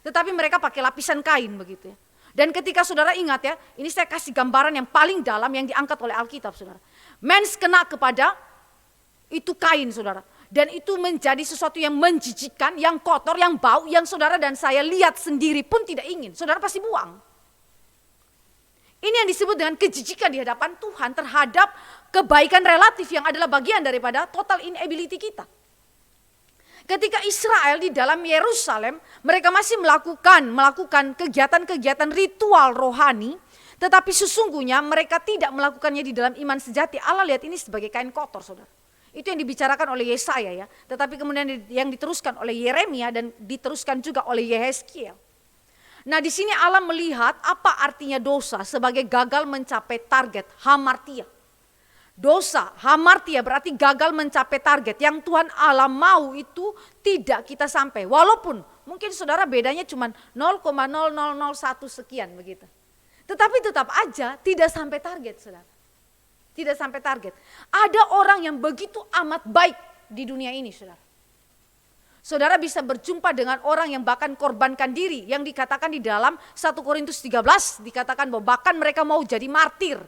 Tetapi mereka pakai lapisan kain begitu ya. Dan ketika saudara ingat ya, ini saya kasih gambaran yang paling dalam yang diangkat oleh Alkitab saudara. Mens kena kepada itu kain saudara. Dan itu menjadi sesuatu yang menjijikan, yang kotor, yang bau, yang saudara dan saya lihat sendiri pun tidak ingin. Saudara pasti buang. Ini yang disebut dengan kejijikan di hadapan Tuhan terhadap kebaikan relatif yang adalah bagian daripada total inability kita. Ketika Israel di dalam Yerusalem, mereka masih melakukan kegiatan-kegiatan ritual rohani, tetapi sesungguhnya mereka tidak melakukannya di dalam iman sejati. Allah lihat ini sebagai kain kotor, saudara. Itu yang dibicarakan oleh Yesaya ya, tetapi kemudian yang diteruskan oleh Yeremia dan diteruskan juga oleh Yehezkiel. Nah di sini Allah melihat apa artinya dosa sebagai gagal mencapai target, hamartia. Dosa, hamartia berarti gagal mencapai target yang Tuhan Allah mau itu tidak kita sampai. Walaupun mungkin saudara bedanya cuma 0,0001 sekian begitu. Tetapi tetap aja tidak sampai target saudara. Tidak sampai target. Ada orang yang begitu amat baik di dunia ini saudara. Saudara bisa berjumpa dengan orang yang bahkan korbankan diri. Yang dikatakan di dalam 1 Korintus 13 dikatakan bahwa bahkan mereka mau jadi martir.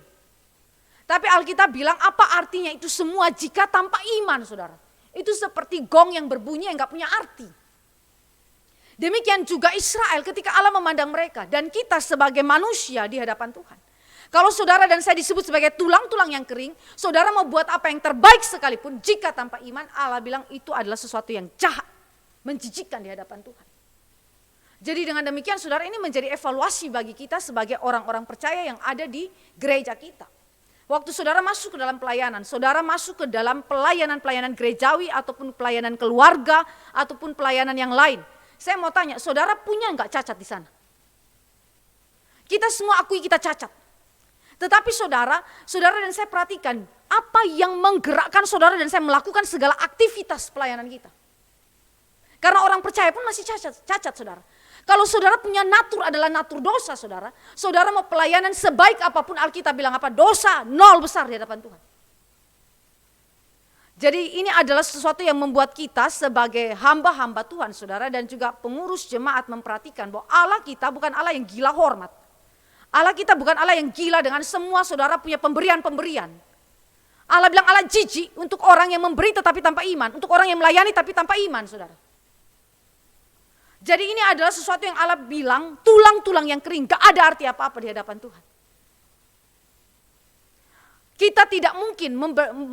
Tapi Alkitab bilang apa artinya itu semua jika tanpa iman saudara. Itu seperti gong yang berbunyi yang gak punya arti. Demikian juga Israel ketika Allah memandang mereka. Dan kita sebagai manusia di hadapan Tuhan. Kalau saudara dan saya disebut sebagai tulang-tulang yang kering. Saudara mau buat apa yang terbaik sekalipun. Jika tanpa iman Allah bilang itu adalah sesuatu yang jahat. Menjijikkan di hadapan Tuhan. Jadi dengan demikian saudara ini menjadi evaluasi bagi kita sebagai orang-orang percaya yang ada di gereja kita. Waktu saudara masuk ke dalam pelayanan, saudara masuk ke dalam pelayanan-pelayanan gerejawi ataupun pelayanan keluarga ataupun pelayanan yang lain. Saya mau tanya, saudara punya enggak cacat di sana? Kita semua akui kita cacat. Tetapi saudara dan saya perhatikan apa yang menggerakkan saudara dan saya melakukan segala aktivitas pelayanan kita. Karena orang percaya pun masih cacat saudara. Kalau saudara punya natur adalah natur dosa saudara mau pelayanan sebaik apapun Alkitab bilang apa? Dosa, nol besar di hadapan Tuhan. Jadi ini adalah sesuatu yang membuat kita sebagai hamba-hamba Tuhan saudara dan juga pengurus jemaat memperhatikan bahwa Allah kita bukan Allah yang gila hormat. Allah kita bukan Allah yang gila dengan semua saudara punya pemberian-pemberian. Allah bilang Allah jijik untuk orang yang memberi tetapi tanpa iman. Untuk orang yang melayani tapi tanpa iman saudara. Jadi ini adalah sesuatu yang Allah bilang tulang-tulang yang kering, gak ada arti apa-apa di hadapan Tuhan. Kita tidak mungkin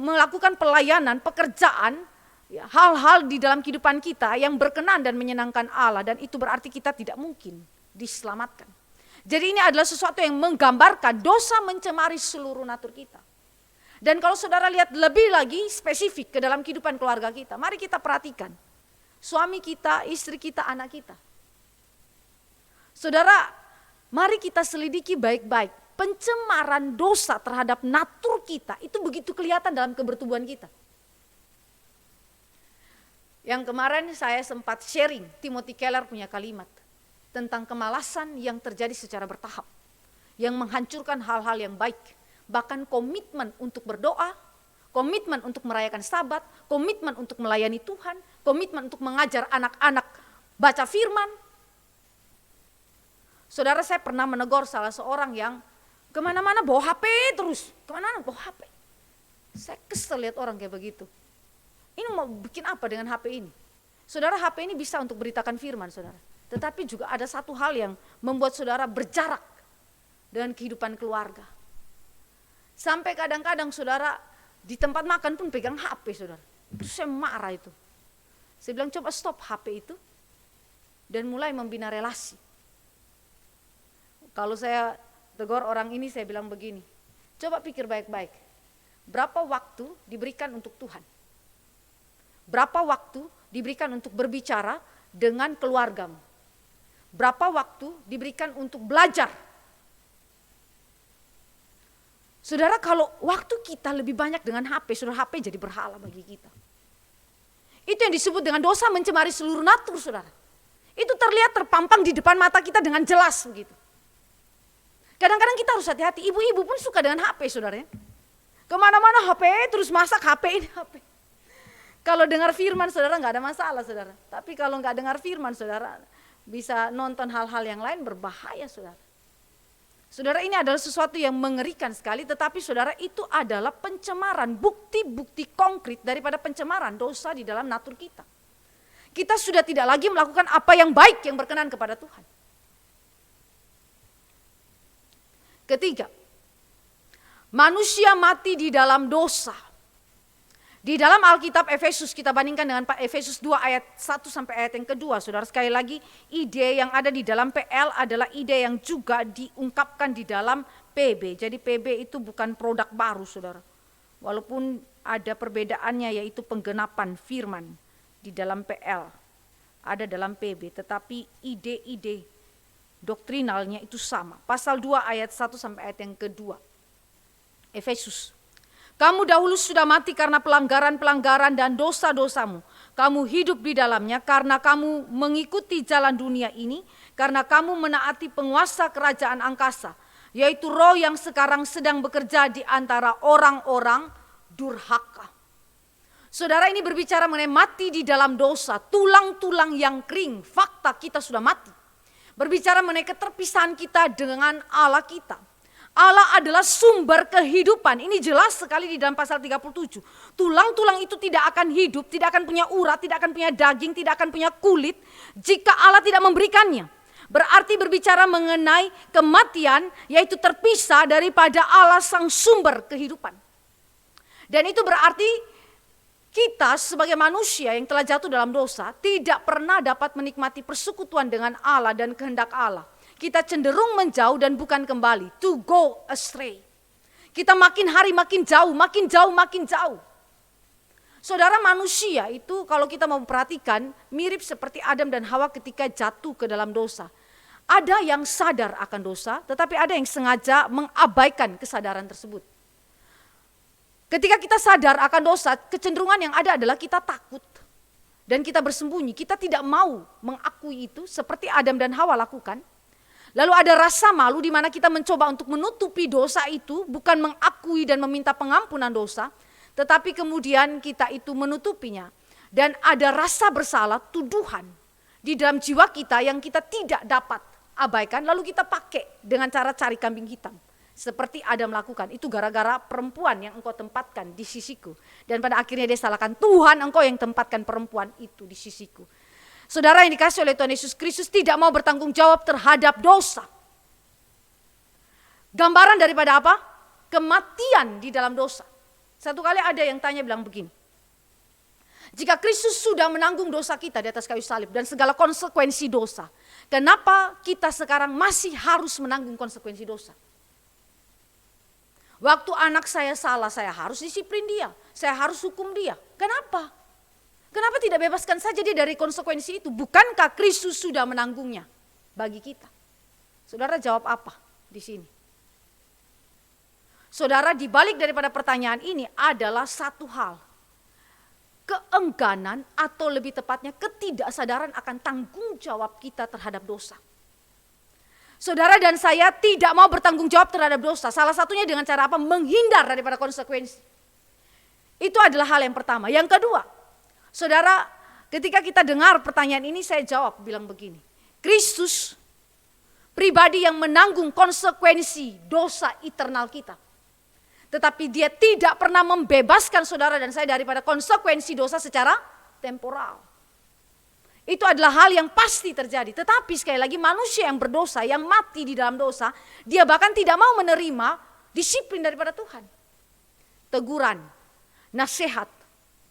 melakukan pelayanan, pekerjaan ya, hal-hal di dalam kehidupan kita yang berkenan dan menyenangkan Allah, dan itu berarti kita tidak mungkin diselamatkan. Jadi ini adalah sesuatu yang menggambarkan dosa mencemari seluruh natur kita. Dan kalau saudara lihat lebih lagi spesifik ke dalam kehidupan keluarga kita, mari kita perhatikan suami kita, istri kita, anak kita. Saudara, mari kita selidiki baik-baik. Pencemaran dosa terhadap natur kita itu begitu kelihatan dalam kebertubuhan kita. Yang kemarin saya sempat sharing, Timothy Keller punya kalimat tentang kemalasan yang terjadi secara bertahap, yang menghancurkan hal-hal yang baik. Bahkan komitmen untuk berdoa, komitmen untuk merayakan Sabat, komitmen untuk melayani Tuhan, komitmen untuk mengajar anak-anak baca firman. Saudara, saya pernah menegur salah seorang yang kemana-mana bawa HP terus, kemana-mana bawa HP. Saya kesel lihat orang kayak begitu. Ini mau bikin apa dengan HP ini? Saudara, HP ini bisa untuk beritakan firman, saudara. Tetapi juga ada satu hal yang membuat saudara berjarak dengan kehidupan keluarga. Sampai kadang-kadang saudara di tempat makan pun pegang HP, saudara. Terus saya marah itu. Saya bilang coba stop HP itu dan mulai membina relasi. Kalau saya tegur orang ini, saya bilang begini, coba pikir baik-baik. Berapa waktu diberikan untuk Tuhan? Berapa waktu diberikan untuk berbicara dengan keluargamu? Berapa waktu diberikan untuk belajar? Saudara, kalau waktu kita lebih banyak dengan HP, saudara, HP jadi berhala bagi kita. Itu yang disebut dengan dosa mencemari seluruh natur, saudara. Itu terlihat terpampang di depan mata kita dengan jelas begitu. Kadang-kadang kita harus hati-hati, ibu-ibu pun suka dengan HP, saudara. Kemana-mana HP, terus masak HP ini HP. Kalau dengar firman, saudara, nggak ada masalah, saudara. Tapi kalau nggak dengar firman, saudara, bisa nonton hal-hal yang lain, berbahaya, saudara. Saudara, ini adalah sesuatu yang mengerikan sekali, tetapi saudara, itu adalah pencemaran, bukti-bukti konkret daripada pencemaran dosa di dalam natur kita. Kita sudah tidak lagi melakukan apa yang baik yang berkenan kepada Tuhan. Ketiga, manusia mati di dalam dosa. Di dalam Alkitab Efesus, kita bandingkan dengan Efesus 2 ayat 1 sampai ayat yang kedua. Saudara, sekali lagi, ide yang ada di dalam PL adalah ide yang juga diungkapkan di dalam PB. Jadi PB itu bukan produk baru, saudara. Walaupun ada perbedaannya, yaitu penggenapan firman di dalam PL. Ada dalam PB, tetapi ide-ide doktrinalnya itu sama. Pasal 2 ayat 1 sampai ayat yang kedua. Efesus. Kamu dahulu sudah mati karena pelanggaran-pelanggaran dan dosa-dosamu. Kamu hidup di dalamnya karena kamu mengikuti jalan dunia ini, karena kamu menaati penguasa kerajaan angkasa, yaitu roh yang sekarang sedang bekerja di antara orang-orang durhaka. Saudara, ini berbicara mengenai mati di dalam dosa, tulang-tulang yang kering, fakta kita sudah mati. Berbicara mengenai keterpisahan kita dengan Allah kita. Allah adalah sumber kehidupan. Ini jelas sekali di dalam pasal 37. Tulang-tulang itu tidak akan hidup, tidak akan punya urat, tidak akan punya daging, tidak akan punya kulit jika Allah tidak memberikannya. Berarti berbicara mengenai kematian, yaitu terpisah daripada Allah sang sumber kehidupan. Dan itu berarti kita sebagai manusia yang telah jatuh dalam dosa tidak pernah dapat menikmati persekutuan dengan Allah dan kehendak Allah. Kita cenderung menjauh dan bukan kembali, to go astray. Kita makin hari makin jauh, makin jauh, makin jauh. Saudara, manusia itu kalau kita mau perhatikan mirip seperti Adam dan Hawa ketika jatuh ke dalam dosa. Ada yang sadar akan dosa, tetapi ada yang sengaja mengabaikan kesadaran tersebut. Ketika kita sadar akan dosa, kecenderungan yang ada adalah kita takut. Dan kita bersembunyi, kita tidak mau mengakui itu seperti Adam dan Hawa lakukan. Lalu ada rasa malu di mana kita mencoba untuk menutupi dosa itu, bukan mengakui dan meminta pengampunan dosa, tetapi kemudian kita itu menutupinya. Dan ada rasa bersalah, tuduhan di dalam jiwa kita yang kita tidak dapat abaikan, lalu kita pakai dengan cara cari kambing hitam. Seperti Adam lakukan, itu gara-gara perempuan yang engkau tempatkan di sisiku. Dan pada akhirnya dia salahkan, Tuhan engkau yang tempatkan perempuan itu di sisiku. Saudara yang dikasih oleh Tuhan Yesus Kristus tidak mau bertanggung jawab terhadap dosa. Gambaran daripada apa? Kematian di dalam dosa. Satu kali ada yang tanya bilang begini, Jika Kristus sudah menanggung dosa kita di atas kayu salib dan segala konsekuensi dosa, kenapa kita sekarang masih harus menanggung konsekuensi dosa? Waktu anak saya salah, saya harus disiplin dia, saya harus hukum dia. Kenapa? Kenapa tidak bebaskan saja dia dari konsekuensi itu? Bukankah Kristus sudah menanggungnya bagi kita? Saudara jawab apa di sini? Saudara, dibalik daripada pertanyaan ini adalah satu hal. Keengganan atau lebih tepatnya ketidaksadaran akan tanggung jawab kita terhadap dosa. Saudara dan saya tidak mau bertanggung jawab terhadap dosa. Salah satunya dengan cara apa? Menghindar daripada konsekuensi. Itu adalah hal yang pertama. Yang kedua, saudara, ketika kita dengar pertanyaan ini saya jawab bilang begini. Kristus pribadi yang menanggung konsekuensi dosa eternal kita. Tetapi dia tidak pernah membebaskan saudara dan saya daripada konsekuensi dosa secara temporal. Itu adalah hal yang pasti terjadi. Tetapi sekali lagi manusia yang berdosa, yang mati di dalam dosa, dia bahkan tidak mau menerima disiplin daripada Tuhan. Teguran, nasihat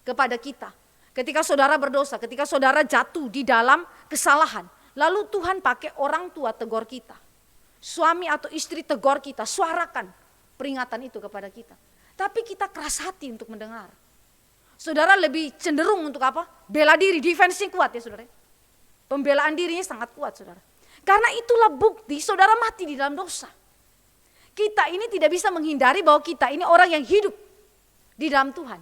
kepada kita. Ketika saudara berdosa, ketika saudara jatuh di dalam kesalahan, lalu Tuhan pakai orang tua tegur kita. Suami atau istri tegur kita, suarakan peringatan itu kepada kita. Tapi kita keras hati untuk mendengar. Saudara lebih cenderung untuk apa? Bela diri, defense-nya kuat ya saudara. Pembelaan dirinya sangat kuat saudara. Karena itulah bukti saudara mati di dalam dosa. Kita ini tidak bisa menghindari bahwa kita ini orang yang hidup di dalam Tuhan.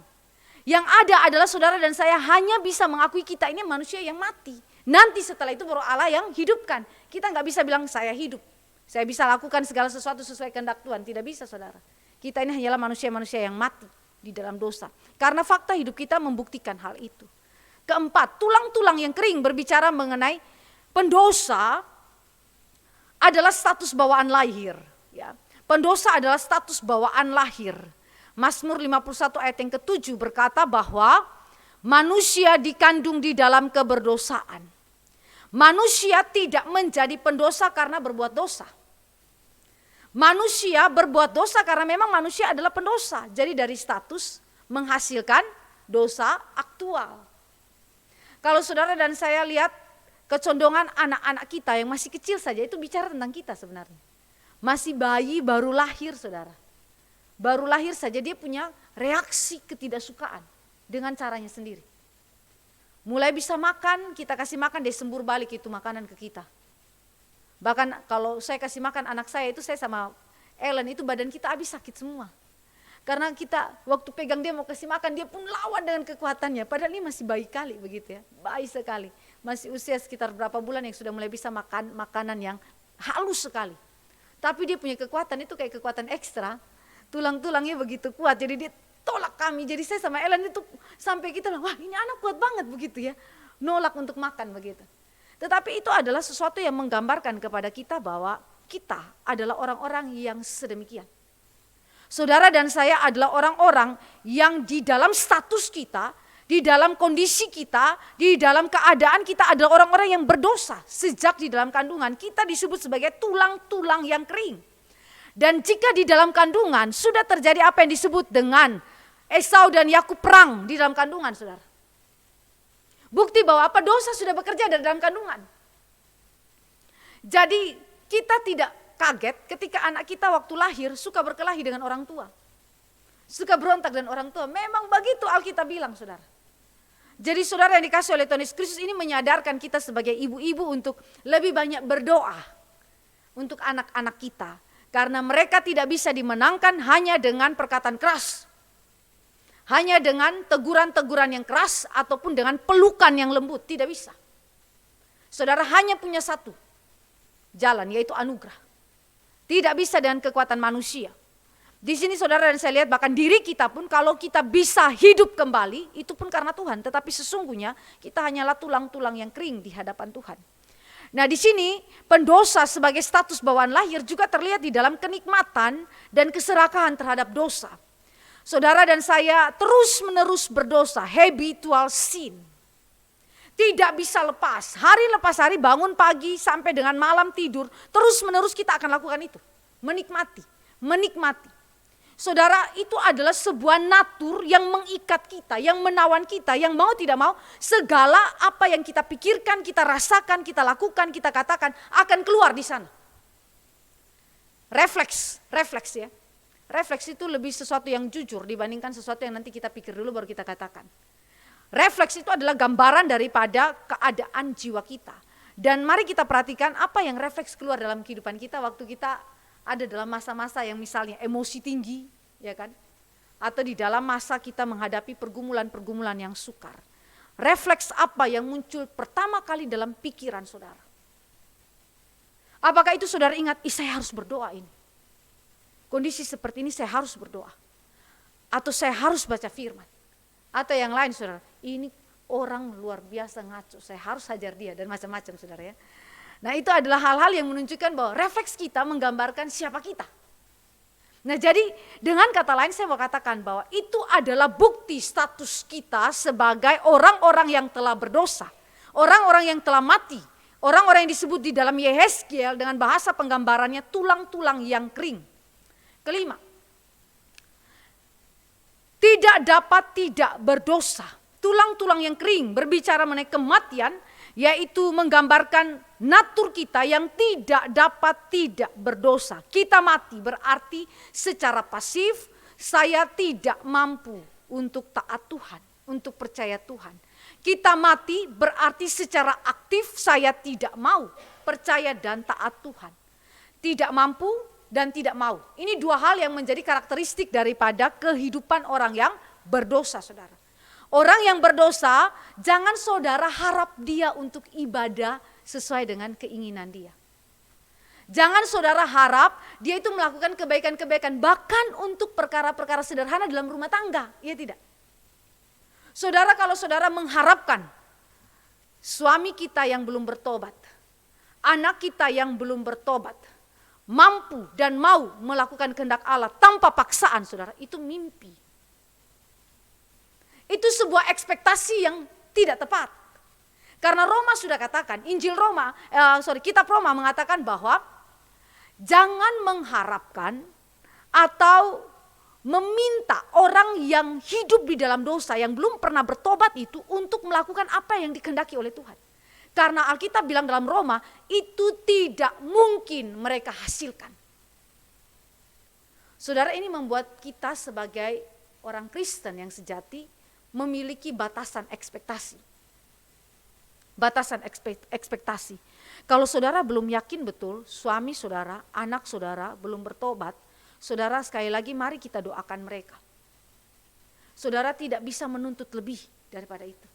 Yang ada adalah saudara dan saya hanya bisa mengakui kita ini manusia yang mati. Nanti setelah itu baru Allah yang hidupkan. Kita nggak bisa bilang saya hidup. Saya bisa lakukan segala sesuatu sesuai kehendak Tuhan. Tidak bisa saudara. Kita ini hanyalah manusia-manusia yang mati di dalam dosa. Karena fakta hidup kita membuktikan hal itu. Keempat, tulang-tulang yang kering berbicara mengenai pendosa adalah status bawaan lahir. Ya. Pendosa adalah status bawaan lahir. Mazmur 51 ayat yang ke-7 berkata bahwa manusia dikandung di dalam keberdosaan. Manusia tidak menjadi pendosa karena berbuat dosa. Manusia berbuat dosa karena memang manusia adalah pendosa. Jadi dari status menghasilkan dosa aktual. Kalau saudara dan saya lihat kecondongan anak-anak kita yang masih kecil saja itu bicara tentang kita sebenarnya. Masih bayi baru lahir saudara. Baru lahir saja dia punya reaksi ketidaksukaan dengan caranya sendiri. Mulai bisa makan, kita kasih makan dia sembur balik itu makanan ke kita. Bahkan kalau saya kasih makan anak saya itu saya sama Ellen itu badan kita habis sakit semua. Karena kita waktu pegang dia mau kasih makan dia pun lawan dengan kekuatannya. Padahal ini masih bayi kali begitu ya, bayi sekali. Masih usia sekitar berapa bulan yang sudah mulai bisa makan makanan yang halus sekali. Tapi dia punya kekuatan itu kayak kekuatan ekstra. Tulang-tulangnya begitu kuat jadi dia tolak kami. Jadi saya sama Ellen itu sampai kita bilang wah ini anak kuat banget begitu ya. Nolak untuk makan begitu. Tetapi itu adalah sesuatu yang menggambarkan kepada kita bahwa kita adalah orang-orang yang sedemikian. Saudara dan saya adalah orang-orang yang di dalam status kita, di dalam kondisi kita, di dalam keadaan kita adalah orang-orang yang berdosa. Sejak di dalam kandungan kita disebut sebagai tulang-tulang yang kering. Dan jika di dalam kandungan sudah terjadi apa yang disebut dengan Esau dan Yakub perang di dalam kandungan saudara. Bukti bahwa apa dosa sudah bekerja dari dalam kandungan. Jadi kita tidak kaget ketika anak kita waktu lahir suka berkelahi dengan orang tua. Suka berontak dengan orang tua. Memang begitu Alkitab bilang saudara. Jadi saudara yang dikasih oleh Tuhan Yesus Kristus ini menyadarkan kita sebagai ibu-ibu untuk lebih banyak berdoa untuk anak-anak kita. Karena mereka tidak bisa dimenangkan hanya dengan perkataan keras. Hanya dengan teguran-teguran yang keras ataupun dengan pelukan yang lembut. Tidak bisa. Saudara hanya punya satu jalan yaitu anugerah. Tidak bisa dengan kekuatan manusia. Di sini saudara dan saya lihat bahkan diri kita pun kalau kita bisa hidup kembali itu pun karena Tuhan. Tetapi sesungguhnya kita hanyalah tulang-tulang yang kering di hadapan Tuhan. Nah di sini pendosa sebagai status bawaan lahir juga terlihat di dalam kenikmatan dan keserakahan terhadap dosa. Saudara dan saya terus menerus berdosa, habitual sin. Tidak bisa lepas, hari lepas hari bangun pagi sampai dengan malam tidur, terus menerus kita akan lakukan itu. Menikmati. Saudara, itu adalah sebuah natur yang mengikat kita, yang menawan kita, yang mau tidak mau segala apa yang kita pikirkan, kita rasakan, kita lakukan, kita katakan akan keluar di sana. Refleks ya. Refleks itu lebih sesuatu yang jujur dibandingkan sesuatu yang nanti kita pikir dulu baru kita katakan. Refleks itu adalah gambaran daripada keadaan jiwa kita. Dan mari kita perhatikan apa yang refleks keluar dalam kehidupan kita waktu kita ada dalam masa-masa yang misalnya emosi tinggi, ya kan? Atau di dalam masa kita menghadapi pergumulan-pergumulan yang sukar. Refleks apa yang muncul pertama kali dalam pikiran saudara? Apakah itu saudara ingat, saya harus berdoa ini. Kondisi seperti ini saya harus berdoa. Atau saya harus baca firman. Atau yang lain saudara, ini orang luar biasa ngaco, saya harus hajar dia dan macam-macam saudara ya. Nah itu adalah hal-hal yang menunjukkan bahwa refleks kita menggambarkan siapa kita. Nah jadi dengan kata lain saya mau katakan bahwa itu adalah bukti status kita sebagai orang-orang yang telah berdosa. Orang-orang yang telah mati. Orang-orang yang disebut di dalam Yehezkiel dengan bahasa penggambarannya tulang-tulang yang kering. Kelima, tidak dapat tidak berdosa. Tulang-tulang yang kering berbicara mengenai kematian, yaitu menggambarkan natur kita yang tidak dapat tidak berdosa. Kita mati berarti secara pasif saya tidak mampu untuk taat Tuhan, untuk percaya Tuhan. Kita mati berarti secara aktif saya tidak mau percaya dan taat Tuhan. Tidak mampu dan tidak mau. Ini dua hal yang menjadi karakteristik daripada kehidupan orang yang berdosa, saudara. Orang yang berdosa, jangan saudara harap dia untuk ibadah sesuai dengan keinginan dia. Jangan saudara harap dia itu melakukan kebaikan-kebaikan, bahkan untuk perkara-perkara sederhana dalam rumah tangga, ya tidak. Saudara, kalau saudara mengharapkan suami kita yang belum bertobat, anak kita yang belum bertobat, mampu dan mau melakukan kehendak Allah tanpa paksaan, saudara, itu mimpi. Itu sebuah ekspektasi yang tidak tepat. Karena Roma sudah katakan, Kitab Roma mengatakan bahwa jangan mengharapkan atau meminta orang yang hidup di dalam dosa, yang belum pernah bertobat itu untuk melakukan apa yang dikehendaki oleh Tuhan. Karena Alkitab bilang dalam Roma, itu tidak mungkin mereka hasilkan. Saudara, ini membuat kita sebagai orang Kristen yang sejati memiliki batasan ekspektasi. Batasan ekspektasi. Kalau saudara belum yakin betul, suami saudara, anak saudara belum bertobat, saudara sekali lagi mari kita doakan mereka. Saudara tidak bisa menuntut lebih daripada itu.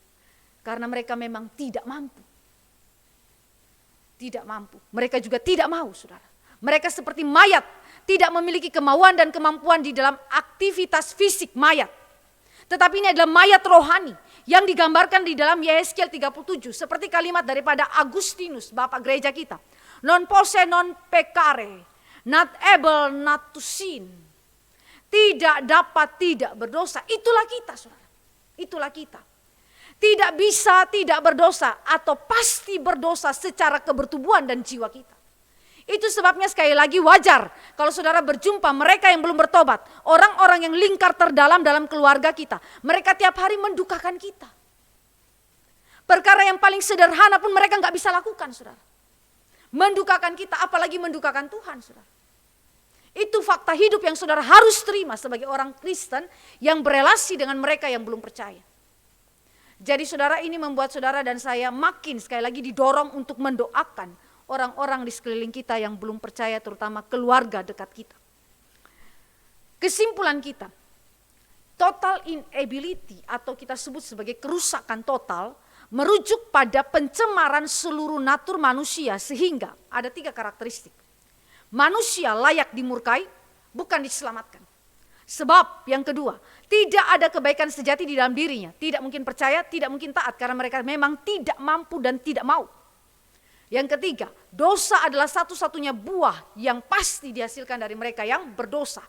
Karena mereka memang tidak mampu. Tidak mampu. Mereka juga tidak mau, saudara. Mereka seperti mayat, tidak memiliki kemauan dan kemampuan di dalam aktivitas fisik mayat. Tetapi ini adalah mayat rohani yang digambarkan di dalam Yehezkiel 37. Seperti kalimat daripada Agustinus, Bapak gereja kita. Non posse non peccare, not able not to sin. Tidak dapat tidak berdosa. Itulah kita, saudara. Itulah kita. Tidak bisa tidak berdosa atau pasti berdosa secara kebertubuhan dan jiwa kita. Itu sebabnya sekali lagi wajar kalau saudara berjumpa mereka yang belum bertobat. Orang-orang yang lingkar terdalam dalam keluarga kita. Mereka tiap hari mendukakan kita. Perkara yang paling sederhana pun mereka gak bisa lakukan, saudara. Mendukakan kita, apalagi mendukakan Tuhan, saudara. Itu fakta hidup yang saudara harus terima sebagai orang Kristen yang berelasi dengan mereka yang belum percaya. Jadi saudara, ini membuat saudara dan saya makin sekali lagi didorong untuk mendoakan orang-orang di sekeliling kita yang belum percaya, terutama keluarga dekat kita. Kesimpulan kita, total inability atau kita sebut sebagai kerusakan total, merujuk pada pencemaran seluruh natur manusia sehingga ada 3 karakteristik. Manusia layak dimurkai, bukan diselamatkan. Sebab yang kedua, tidak ada kebaikan sejati di dalam dirinya. Tidak mungkin percaya, tidak mungkin taat karena mereka memang tidak mampu dan tidak mau. Yang ketiga, dosa adalah satu-satunya buah yang pasti dihasilkan dari mereka yang berdosa.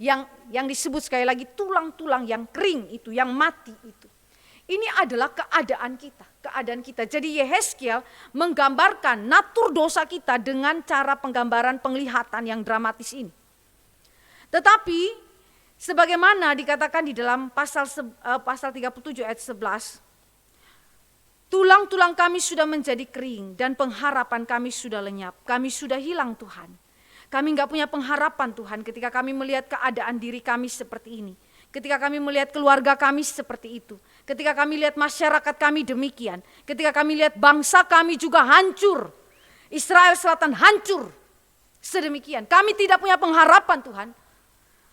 Yang disebut sekali lagi tulang-tulang yang kering itu, yang mati itu. Ini adalah keadaan kita. Jadi Yehezkiel menggambarkan natur dosa kita dengan cara penggambaran penglihatan yang dramatis ini. Tetapi Sebagaimana dikatakan di dalam pasal 37 ayat 11, tulang-tulang kami sudah menjadi kering dan pengharapan kami sudah lenyap. Kami sudah hilang Tuhan. Kami enggak punya pengharapan Tuhan ketika kami melihat keadaan diri kami seperti ini. Ketika kami melihat keluarga kami seperti itu. Ketika kami lihat masyarakat kami demikian. Ketika kami lihat bangsa kami juga hancur. Israel Selatan hancur. Sedemikian. Kami tidak punya pengharapan Tuhan.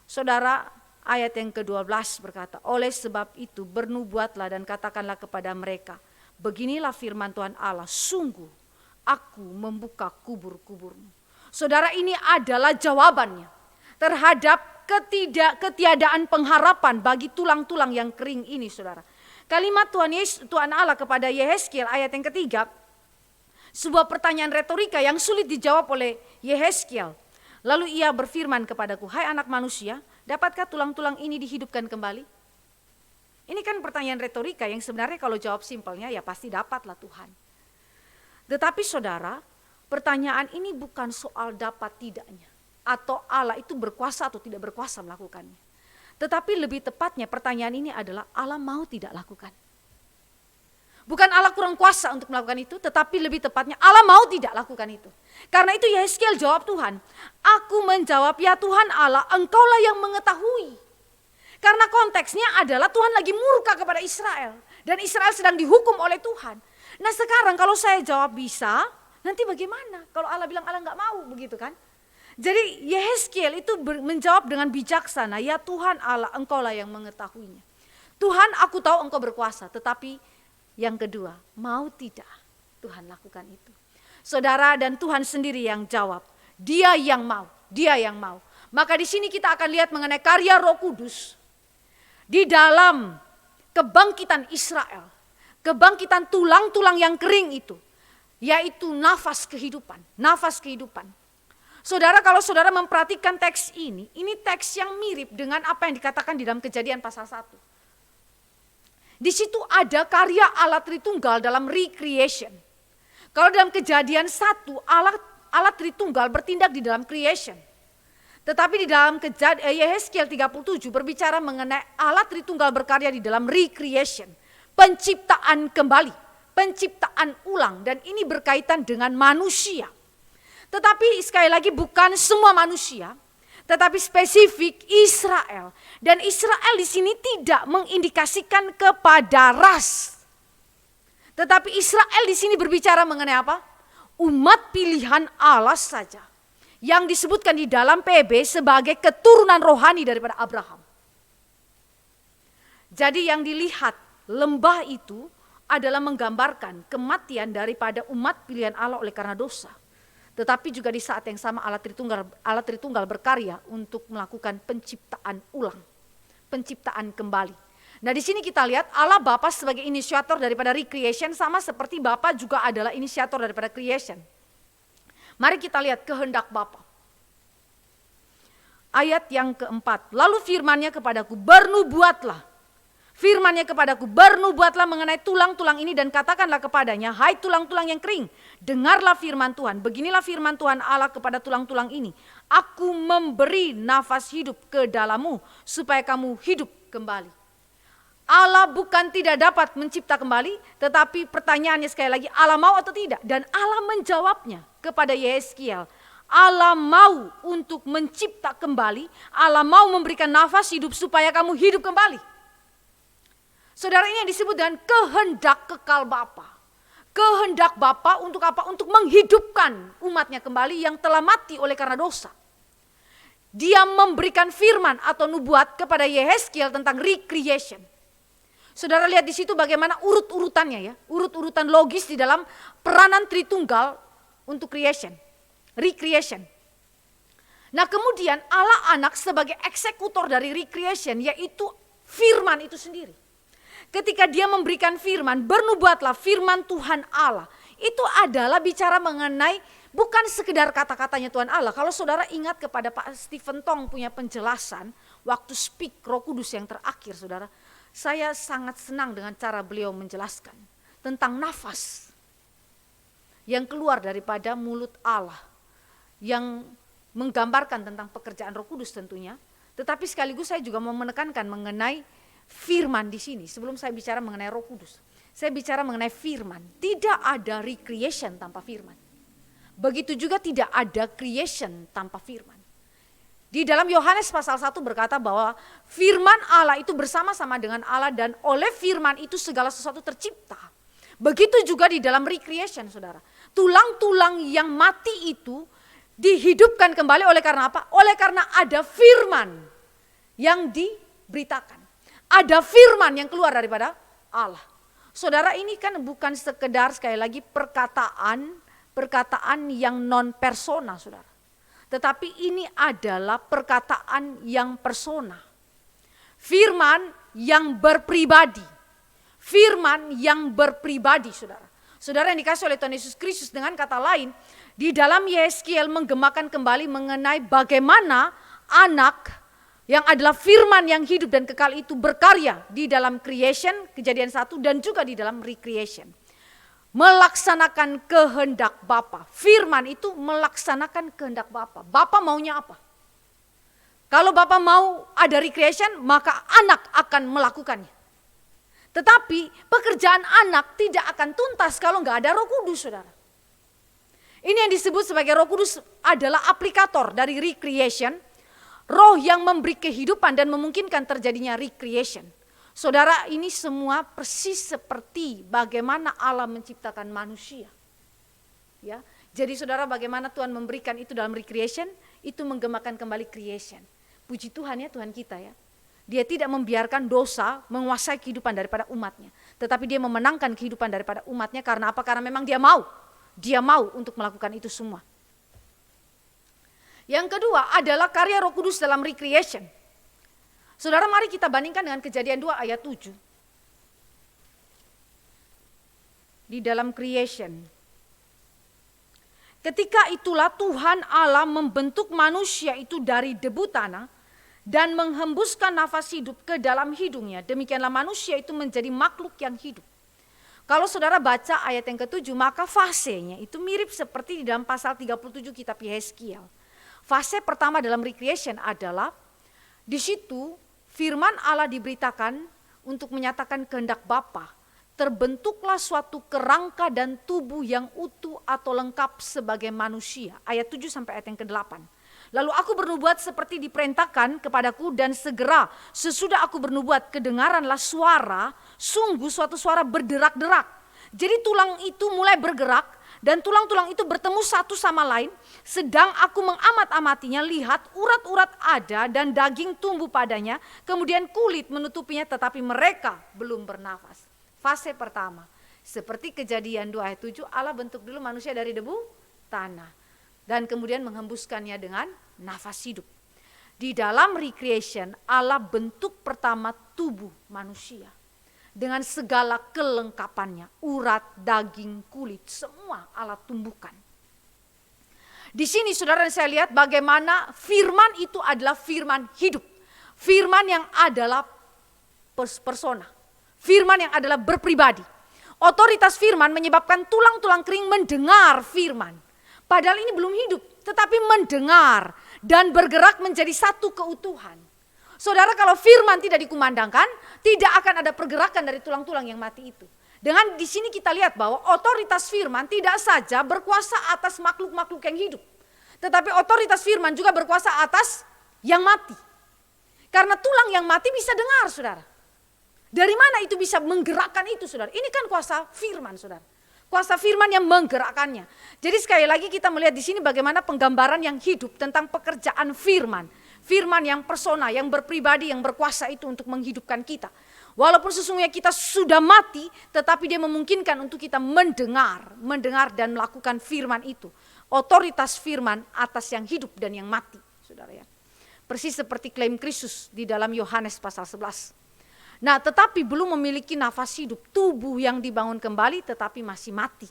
Saudara, ayat yang ke-12 berkata, oleh sebab itu bernubuatlah dan katakanlah kepada mereka, beginilah firman Tuhan Allah, sungguh aku membuka kubur-kuburmu. Saudara, ini adalah jawabannya terhadap ketiadaan pengharapan bagi tulang-tulang yang kering ini, saudara. Kalimat Tuhan Allah kepada Yehezkiel ayat yang ketiga, sebuah pertanyaan retorika yang sulit dijawab oleh Yehezkiel. Lalu ia berfirman kepadaku, hai anak manusia, dapatkah tulang-tulang ini dihidupkan kembali? Ini kan pertanyaan retorika yang sebenarnya kalau jawab simpelnya ya pasti dapatlah Tuhan. Tetapi saudara, pertanyaan ini bukan soal dapat tidaknya. Atau Allah itu berkuasa atau tidak berkuasa melakukannya. Tetapi lebih tepatnya pertanyaan ini adalah Allah mau tidak lakukan. Bukan Allah kurang kuasa untuk melakukan itu, tetapi lebih tepatnya Allah mau tidak lakukan itu. Karena itu Yehezkiel jawab Tuhan, aku menjawab ya Tuhan Allah, engkaulah yang mengetahui. Karena konteksnya adalah Tuhan lagi murka kepada Israel. Dan Israel sedang dihukum oleh Tuhan. Nah sekarang kalau saya jawab bisa, nanti bagaimana? Kalau Allah bilang Allah gak mau, begitu kan? Jadi Yehezkiel itu menjawab dengan bijaksana, ya Tuhan Allah, engkaulah yang mengetahuinya. Tuhan, aku tahu engkau berkuasa, tetapi yang kedua, mau tidak Tuhan lakukan itu? Saudara, dan Tuhan sendiri yang jawab, Dia yang mau, Dia yang mau. Maka di sini kita akan lihat mengenai karya Roh Kudus di dalam kebangkitan Israel, kebangkitan tulang-tulang yang kering itu, yaitu nafas kehidupan, nafas kehidupan. Saudara, kalau saudara memperhatikan teks ini teks yang mirip dengan apa yang dikatakan di dalam Kejadian pasal 1. Di situ ada karya Allah Tritunggal dalam recreation. Kalau dalam Kejadian 1, Allah Tritunggal bertindak di dalam creation. Tetapi di dalam Yehezkiel 37 berbicara mengenai Allah Tritunggal berkarya di dalam recreation. Penciptaan kembali, penciptaan ulang, dan ini berkaitan dengan manusia. Tetapi sekali lagi bukan semua manusia, tetapi spesifik Israel. Dan Israel di sini tidak mengindikasikan kepada ras. Tetapi Israel di sini berbicara mengenai apa? Umat pilihan Allah saja. Yang disebutkan di dalam PB sebagai keturunan rohani daripada Abraham. Jadi yang dilihat lembah itu adalah menggambarkan kematian daripada umat pilihan Allah oleh karena dosa. Tetapi juga di saat yang sama Allah Tritunggal berkarya untuk melakukan penciptaan ulang, penciptaan kembali. Nah di sini kita lihat Allah Bapa sebagai inisiator daripada recreation, sama seperti Bapa juga adalah inisiator daripada creation. Mari kita lihat kehendak Bapa. Ayat yang keempat, lalu firman-Nya kepadaku, bernubuatlah. Firman-Nya kepadaku, bernubuatlah mengenai tulang-tulang ini dan katakanlah kepadanya, hai tulang-tulang yang kering, dengarlah firman Tuhan. Beginilah firman Tuhan Allah kepada tulang-tulang ini. Aku memberi nafas hidup ke dalammu supaya kamu hidup kembali. Allah bukan tidak dapat mencipta kembali, tetapi pertanyaannya sekali lagi, Allah mau atau tidak? Dan Allah menjawabnya kepada Yehezkiel. Allah mau untuk mencipta kembali, Allah mau memberikan nafas hidup supaya kamu hidup kembali. Saudara, ini yang disebut dengan kehendak kekal Bapa. Kehendak Bapa untuk apa? Untuk menghidupkan umatnya kembali yang telah mati oleh karena dosa. Dia memberikan firman atau nubuat kepada Yehezkiel tentang recreation. Saudara lihat di situ bagaimana urut-urutannya ya, urut-urutan logis di dalam peranan Tritunggal untuk creation, recreation. Nah kemudian Allah Anak sebagai eksekutor dari recreation, yaitu firman itu sendiri. Ketika dia memberikan firman, bernubuatlah firman Tuhan Allah. Itu adalah bicara mengenai bukan sekedar kata-katanya Tuhan Allah. Kalau saudara ingat kepada Pak Stephen Tong punya penjelasan waktu speak Roh Kudus yang terakhir, saudara. Saya sangat senang dengan cara beliau menjelaskan tentang nafas yang keluar daripada mulut Allah. Yang menggambarkan tentang pekerjaan Roh Kudus tentunya. Tetapi sekaligus saya juga mau menekankan mengenai firman di sini. Sebelum saya bicara mengenai Roh Kudus, saya bicara mengenai firman. Tidak ada recreation tanpa firman. Begitu juga tidak ada creation tanpa firman. Di dalam Yohanes pasal 1 berkata bahwa firman Allah itu bersama-sama dengan Allah dan oleh firman itu segala sesuatu tercipta. Begitu juga di dalam recreation, saudara. Tulang-tulang yang mati itu dihidupkan kembali oleh karena apa? Oleh karena ada firman yang diberitakan. Ada firman yang keluar daripada Allah. Saudara, ini kan bukan sekedar sekali lagi perkataan yang non persona, saudara. Tetapi ini adalah perkataan yang persona. Firman yang berpribadi. Firman yang berpribadi, saudara. Saudara yang dikasih oleh Tuhan Yesus Kristus, dengan kata lain, di dalam Yeskiel menggemakan kembali mengenai bagaimana anak yang adalah firman yang hidup dan kekal itu berkarya di dalam creation, Kejadian 1, dan juga di dalam recreation. Melaksanakan kehendak Bapa. Firman itu melaksanakan kehendak Bapa. Bapa maunya apa? Kalau Bapa mau ada recreation, maka anak akan melakukannya. Tetapi pekerjaan anak tidak akan tuntas kalau nggak ada Roh Kudus, saudara. Ini yang disebut sebagai Roh Kudus adalah aplikator dari recreation. Roh yang memberi kehidupan dan memungkinkan terjadinya recreation. Saudara, ini semua persis seperti bagaimana Allah menciptakan manusia. Ya, jadi saudara, bagaimana Tuhan memberikan itu dalam recreation, itu menggemakan kembali creation. Puji Tuhan ya, Tuhan kita ya. Dia tidak membiarkan dosa menguasai kehidupan daripada umatnya. Tetapi dia memenangkan kehidupan daripada umatnya karena apa? Karena memang dia mau. Dia mau untuk melakukan itu semua. Yang kedua adalah karya Roh Kudus dalam recreation. Saudara, mari kita bandingkan dengan Kejadian 2 ayat 7. Di dalam creation. Ketika itulah Tuhan Allah membentuk manusia itu dari debu tanah dan menghembuskan nafas hidup ke dalam hidungnya. Demikianlah manusia itu menjadi makhluk yang hidup. Kalau saudara baca ayat yang ke-7, maka fasenya itu mirip seperti di dalam pasal 37 kitab Yeskiel. Fase pertama dalam recreation adalah di situ firman Allah diberitakan untuk menyatakan kehendak Bapa. Terbentuklah suatu kerangka dan tubuh yang utuh atau lengkap sebagai manusia. Ayat 7 sampai ayat yang ke-8. Lalu aku bernubuat seperti diperintahkan kepadaku dan segera sesudah aku bernubuat kedengaranlah suara, sungguh suatu suara berderak-derak. Jadi tulang itu mulai bergerak dan tulang-tulang itu bertemu satu sama lain. Sedang aku mengamat-amatinya, lihat urat-urat ada dan daging tumbuh padanya. Kemudian kulit menutupinya tetapi mereka belum bernafas. Fase pertama, seperti Kejadian 2 ayat 7, Allah bentuk dulu manusia dari debu tanah. Dan kemudian menghembuskannya dengan nafas hidup. Di dalam recreation, Allah bentuk pertama tubuh manusia. Dengan segala kelengkapannya, urat, daging, kulit, semua Allah tumbuhkan. Di sini saudara saya lihat bagaimana firman itu adalah firman hidup. Firman yang adalah persona. Firman yang adalah berpribadi. Otoritas firman menyebabkan tulang-tulang kering mendengar firman. Padahal ini belum hidup, tetapi mendengar dan bergerak menjadi satu keutuhan. Saudara, kalau firman tidak dikumandangkan, tidak akan ada pergerakan dari tulang-tulang yang mati itu. Dengan di sini kita lihat bahwa otoritas firman tidak saja berkuasa atas makhluk-makhluk yang hidup, tetapi otoritas firman juga berkuasa atas yang mati. Karena tulang yang mati bisa dengar, saudara. Dari mana itu bisa menggerakkan itu, saudara? Ini kan kuasa firman, saudara. Kuasa firman yang menggerakkannya. Jadi sekali lagi kita melihat di sini bagaimana penggambaran yang hidup tentang pekerjaan firman. Firman yang persona, yang berpribadi, yang berkuasa itu untuk menghidupkan kita. Walaupun sesungguhnya kita sudah mati, tetapi dia memungkinkan untuk kita mendengar dan melakukan firman itu. Otoritas firman atas yang hidup dan yang mati, saudara ya. Persis seperti klaim Kristus di dalam Yohanes pasal 11. Nah, tetapi belum memiliki nafas hidup, tubuh yang dibangun kembali tetapi masih mati.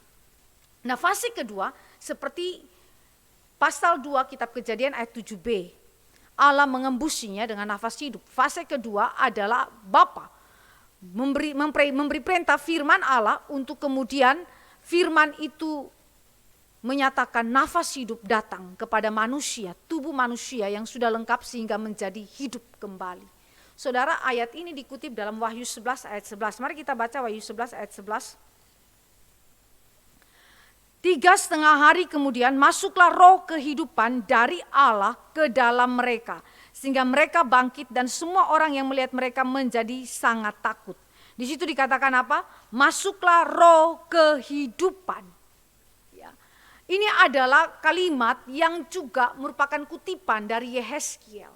Nah, fase kedua seperti pasal 2 kitab Kejadian ayat 7b. Allah mengembusinya dengan nafas hidup. Fase kedua adalah Bapa memberi perintah firman Allah untuk kemudian firman itu menyatakan nafas hidup datang kepada manusia, tubuh manusia yang sudah lengkap sehingga menjadi hidup kembali. Saudara, ayat ini dikutip dalam Wahyu 11 ayat 11. Mari kita baca Wahyu 11 ayat 11. 3,5 hari kemudian masuklah roh kehidupan dari Allah ke dalam mereka, sehingga mereka bangkit dan semua orang yang melihat mereka menjadi sangat takut. Di situ dikatakan apa? Masuklah roh kehidupan. Ya. Ini adalah kalimat yang juga merupakan kutipan dari Yehezkiel.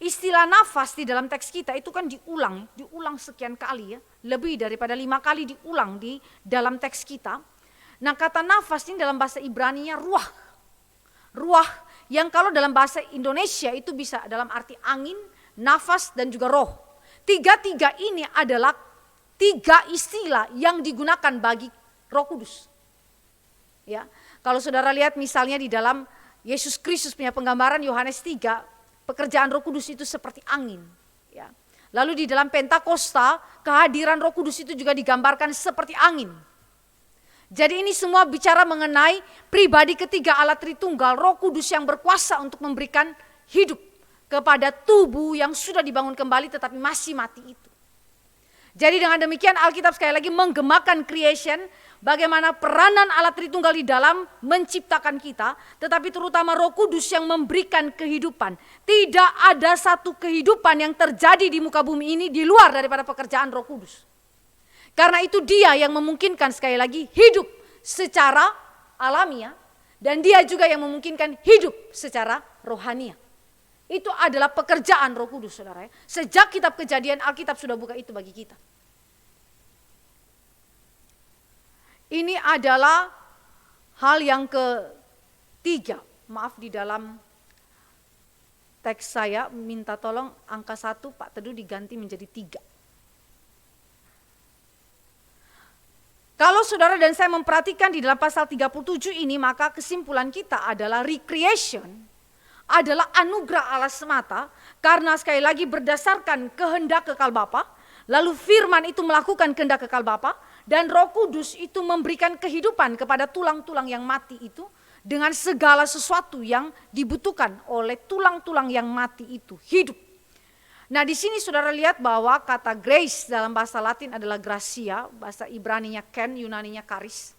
Istilah nafas di dalam teks kita itu kan diulang sekian kali ya, lebih daripada 5 kali diulang di dalam teks kita. Nah, kata nafas ini dalam bahasa Ibrani-nya ruah. Ruah yang kalau dalam bahasa Indonesia itu bisa dalam arti angin, nafas dan juga roh. Tiga-tiga ini adalah 3 istilah yang digunakan bagi Roh Kudus. Ya, kalau saudara lihat misalnya di dalam Yesus Kristus punya penggambaran Yohanes 3, pekerjaan Roh Kudus itu seperti angin. Ya. Lalu di dalam Pentakosta kehadiran Roh Kudus itu juga digambarkan seperti angin. Jadi ini semua bicara mengenai pribadi ketiga Allah Tritunggal, Roh Kudus yang berkuasa untuk memberikan hidup kepada tubuh yang sudah dibangun kembali tetapi masih mati itu. Jadi dengan demikian Alkitab sekali lagi menggemakan creation, bagaimana peranan Allah Tritunggal di dalam menciptakan kita, tetapi terutama Roh Kudus yang memberikan kehidupan. Tidak ada satu kehidupan yang terjadi di muka bumi ini di luar daripada pekerjaan Roh Kudus. Karena itu dia yang memungkinkan sekali lagi hidup secara alamiah dan dia juga yang memungkinkan hidup secara rohania. Itu adalah pekerjaan Roh Kudus, saudara. Sejak kitab Kejadian, Alkitab sudah buka itu bagi kita. Ini adalah hal yang ketiga. Maaf, di dalam teks saya minta tolong angka 1 Pak Teduh diganti menjadi 3. Kalau saudara dan saya memperhatikan di dalam pasal 37 ini, maka kesimpulan kita adalah recreation adalah anugerah Allah semata, karena sekali lagi berdasarkan kehendak kekal Bapa, lalu firman itu melakukan kehendak kekal Bapa, dan Roh Kudus itu memberikan kehidupan kepada tulang-tulang yang mati itu dengan segala sesuatu yang dibutuhkan oleh tulang-tulang yang mati itu hidup. Nah, di sini saudara lihat bahwa kata grace dalam bahasa Latin adalah gracia, bahasa Ibraninya ken, Yunaninya charis.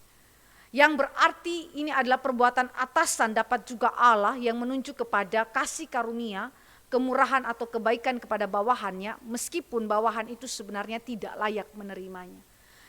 Yang berarti ini adalah perbuatan atasan, dapat juga Allah yang menunjuk kepada kasih karunia, kemurahan atau kebaikan kepada bawahannya, meskipun bawahan itu sebenarnya tidak layak menerimanya.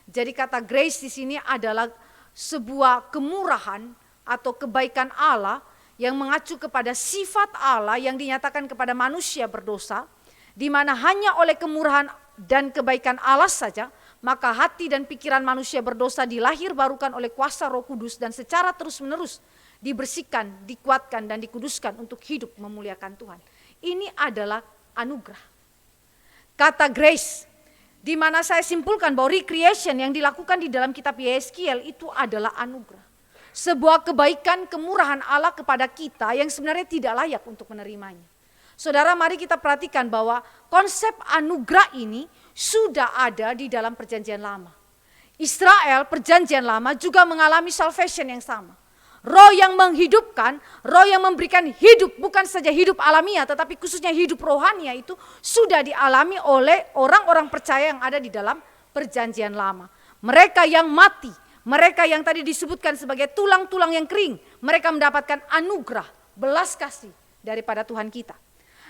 Jadi kata grace di sini adalah sebuah kemurahan atau kebaikan Allah yang mengacu kepada sifat Allah yang dinyatakan kepada manusia berdosa, di mana hanya oleh kemurahan dan kebaikan Allah saja, maka hati dan pikiran manusia berdosa dilahirbarukan oleh kuasa Roh Kudus dan secara terus-menerus dibersihkan, dikuatkan dan dikuduskan untuk hidup memuliakan Tuhan. Ini adalah anugerah. Kata grace, di mana saya simpulkan bahwa recreation yang dilakukan di dalam kitab Yehezkiel itu adalah anugerah. Sebuah kebaikan, kemurahan Allah kepada kita yang sebenarnya tidak layak untuk menerimanya. Saudara, mari kita perhatikan bahwa konsep anugerah ini sudah ada di dalam perjanjian lama. Israel perjanjian lama juga mengalami salvation yang sama. Roh yang menghidupkan, roh yang memberikan hidup, bukan saja hidup alamiah tetapi khususnya hidup rohania itu sudah dialami oleh orang-orang percaya yang ada di dalam perjanjian lama. Mereka yang mati, mereka yang tadi disebutkan sebagai tulang-tulang yang kering, mereka mendapatkan anugerah, belas kasih daripada Tuhan kita.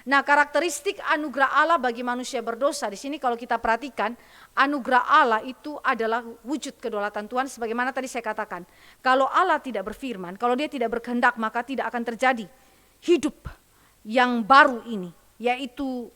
Nah, karakteristik anugerah Allah bagi manusia berdosa di sini kalau kita perhatikan, anugerah Allah itu adalah wujud kedaulatan Tuhan sebagaimana tadi saya katakan. Kalau Allah tidak berfirman, kalau dia tidak berkehendak, maka tidak akan terjadi hidup yang baru ini, yaitu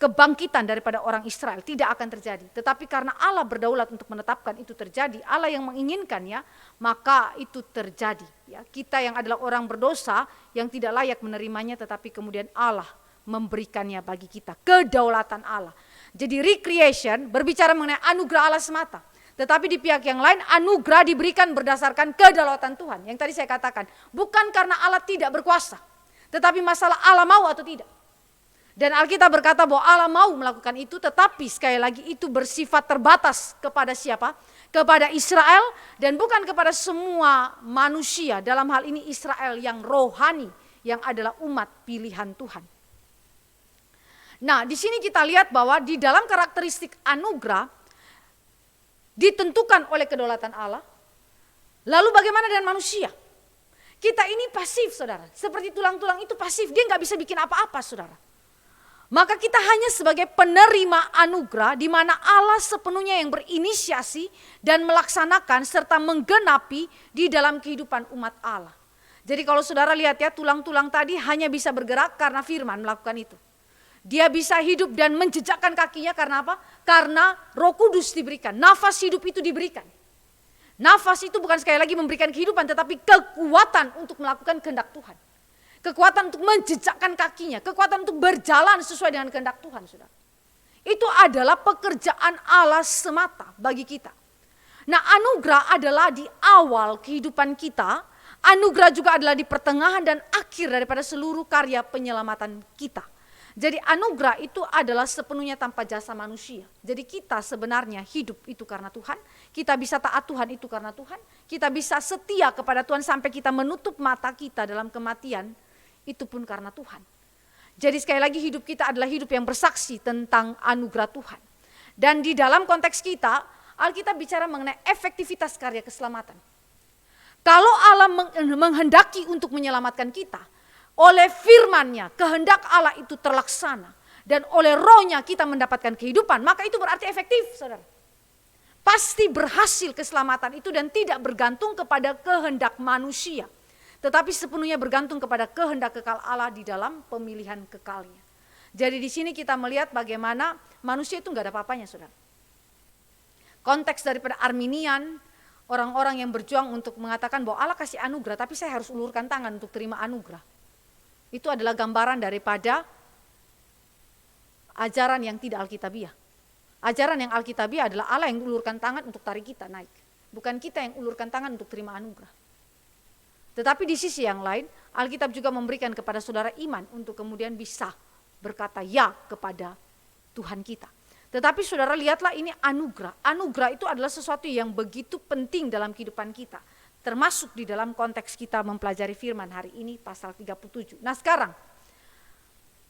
kebangkitan daripada orang Israel, tidak akan terjadi. Tetapi karena Allah berdaulat untuk menetapkan itu terjadi, Allah yang menginginkannya, maka itu terjadi. Ya, kita yang adalah orang berdosa yang tidak layak menerimanya, tetapi kemudian Allah memberikannya bagi kita, kedaulatan Allah. Jadi recreation berbicara mengenai anugerah Allah semata. Tetapi di pihak yang lain anugerah diberikan berdasarkan kedaulatan Tuhan. Yang tadi saya katakan, bukan karena Allah tidak berkuasa, tetapi masalah Allah mau atau tidak. Dan Alkitab berkata bahwa Allah mau melakukan itu, tetapi sekali lagi itu bersifat terbatas kepada siapa? kepada Israel dan bukan kepada semua manusia, dalam hal ini Israel yang rohani, yang adalah umat pilihan Tuhan. Nah, di sini kita lihat bahwa di dalam karakteristik anugerah ditentukan oleh kedaulatan Allah. Lalu bagaimana dengan manusia? Kita ini pasif, saudara. Seperti tulang-tulang itu pasif, dia nggak bisa bikin apa-apa, saudara. Maka kita hanya sebagai penerima anugerah di mana Allah sepenuhnya yang berinisiasi dan melaksanakan serta menggenapi di dalam kehidupan umat Allah. Jadi kalau saudara lihat ya, tulang-tulang tadi hanya bisa bergerak karena firman melakukan itu. Dia bisa hidup dan menjejakkan kakinya karena apa? Karena Roh Kudus diberikan, nafas hidup itu diberikan. Nafas itu bukan sekali lagi memberikan kehidupan, tetapi kekuatan untuk melakukan kehendak Tuhan. Kekuatan untuk menjejakkan kakinya, kekuatan untuk berjalan sesuai dengan kehendak Tuhan, saudara. Itu adalah pekerjaan Allah semata bagi kita. Nah, anugerah adalah di awal kehidupan kita, anugerah juga adalah di pertengahan dan akhir daripada seluruh karya penyelamatan kita. Jadi anugerah itu adalah sepenuhnya tanpa jasa manusia. Jadi kita sebenarnya hidup itu karena Tuhan, kita bisa taat Tuhan itu karena Tuhan, kita bisa setia kepada Tuhan sampai kita menutup mata kita dalam kematian, itu pun karena Tuhan. Jadi sekali lagi hidup kita adalah hidup yang bersaksi tentang anugerah Tuhan. Dan di dalam konteks kita, Alkitab bicara mengenai efektivitas karya keselamatan. Kalau Allah menghendaki untuk menyelamatkan kita, oleh firman-Nya, kehendak Allah itu terlaksana. Dan oleh roh-Nya kita mendapatkan kehidupan, maka itu berarti efektif, saudara. Pasti berhasil keselamatan itu dan tidak bergantung kepada kehendak manusia. Tetapi sepenuhnya bergantung kepada kehendak kekal Allah di dalam pemilihan kekalnya. Jadi di sini kita melihat bagaimana manusia itu enggak ada apa-apanya, saudara. Konteks daripada Arminian, orang-orang yang berjuang untuk mengatakan bahwa Allah kasih anugerah, tapi saya harus ulurkan tangan untuk terima anugerah. Itu adalah gambaran daripada ajaran yang tidak alkitabiah. Ajaran yang alkitabiah adalah Allah yang ulurkan tangan untuk tarik kita naik. Bukan kita yang ulurkan tangan untuk terima anugerah. Tetapi di sisi yang lain, Alkitab juga memberikan kepada saudara iman untuk kemudian bisa berkata ya kepada Tuhan kita. Tetapi saudara lihatlah ini anugerah. Anugerah itu adalah sesuatu yang begitu penting dalam kehidupan kita. Termasuk di dalam konteks kita mempelajari firman hari ini pasal 37. Nah sekarang,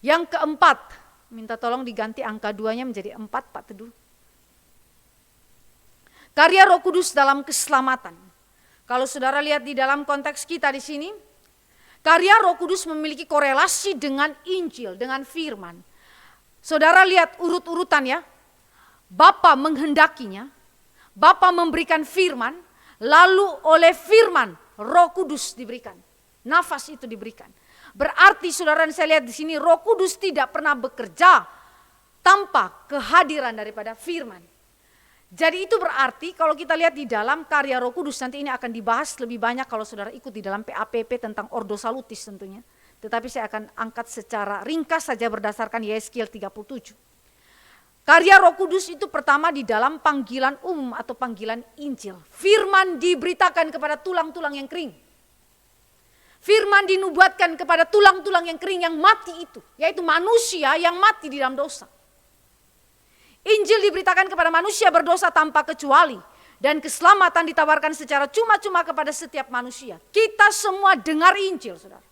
yang keempat, minta tolong diganti angka 2-nya menjadi 4, Pak Teduh. Karya Roh Kudus dalam keselamatan. Kalau saudara lihat di dalam konteks kita di sini, karya Roh Kudus memiliki korelasi dengan Injil, dengan firman. Saudara lihat urut-urutan ya, Bapa menghendakinya, Bapa memberikan firman, lalu oleh firman Roh Kudus diberikan. Nafas itu diberikan. Berarti saudara dan saya lihat di sini Roh Kudus tidak pernah bekerja tanpa kehadiran daripada firman. Jadi itu berarti kalau kita lihat di dalam karya Roh Kudus, nanti ini akan dibahas lebih banyak kalau saudara ikut di dalam PAPP tentang Ordo Salutis tentunya. Tetapi saya akan angkat secara ringkas saja berdasarkan Yeskiel 37. Karya Roh Kudus itu pertama di dalam panggilan umum atau panggilan Injil. Firman diberitakan kepada tulang-tulang yang kering. Firman dinubuatkan kepada tulang-tulang yang kering yang mati itu. Yaitu manusia yang mati di dalam dosa. Injil diberitakan kepada manusia berdosa tanpa kecuali. Dan keselamatan ditawarkan secara cuma-cuma kepada setiap manusia. Kita semua dengar Injil, saudara.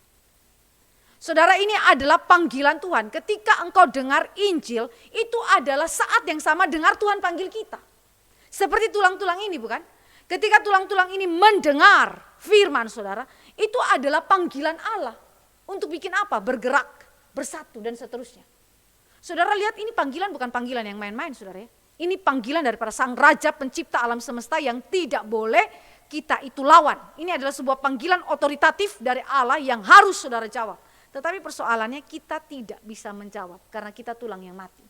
Saudara, ini adalah panggilan Tuhan. Ketika engkau dengar Injil, itu adalah saat yang sama dengar Tuhan panggil kita. Seperti tulang-tulang ini, bukan? Ketika tulang-tulang ini mendengar firman saudara, itu adalah panggilan Allah. Untuk bikin apa? Bergerak, bersatu dan seterusnya. Saudara lihat ini panggilan bukan panggilan yang main-main, saudara ya. Ini panggilan daripada Sang Raja Pencipta alam semesta yang tidak boleh kita itu lawan. Ini adalah sebuah panggilan otoritatif dari Allah yang harus saudara jawab. Tetapi persoalannya kita tidak bisa menjawab karena kita tulang yang mati.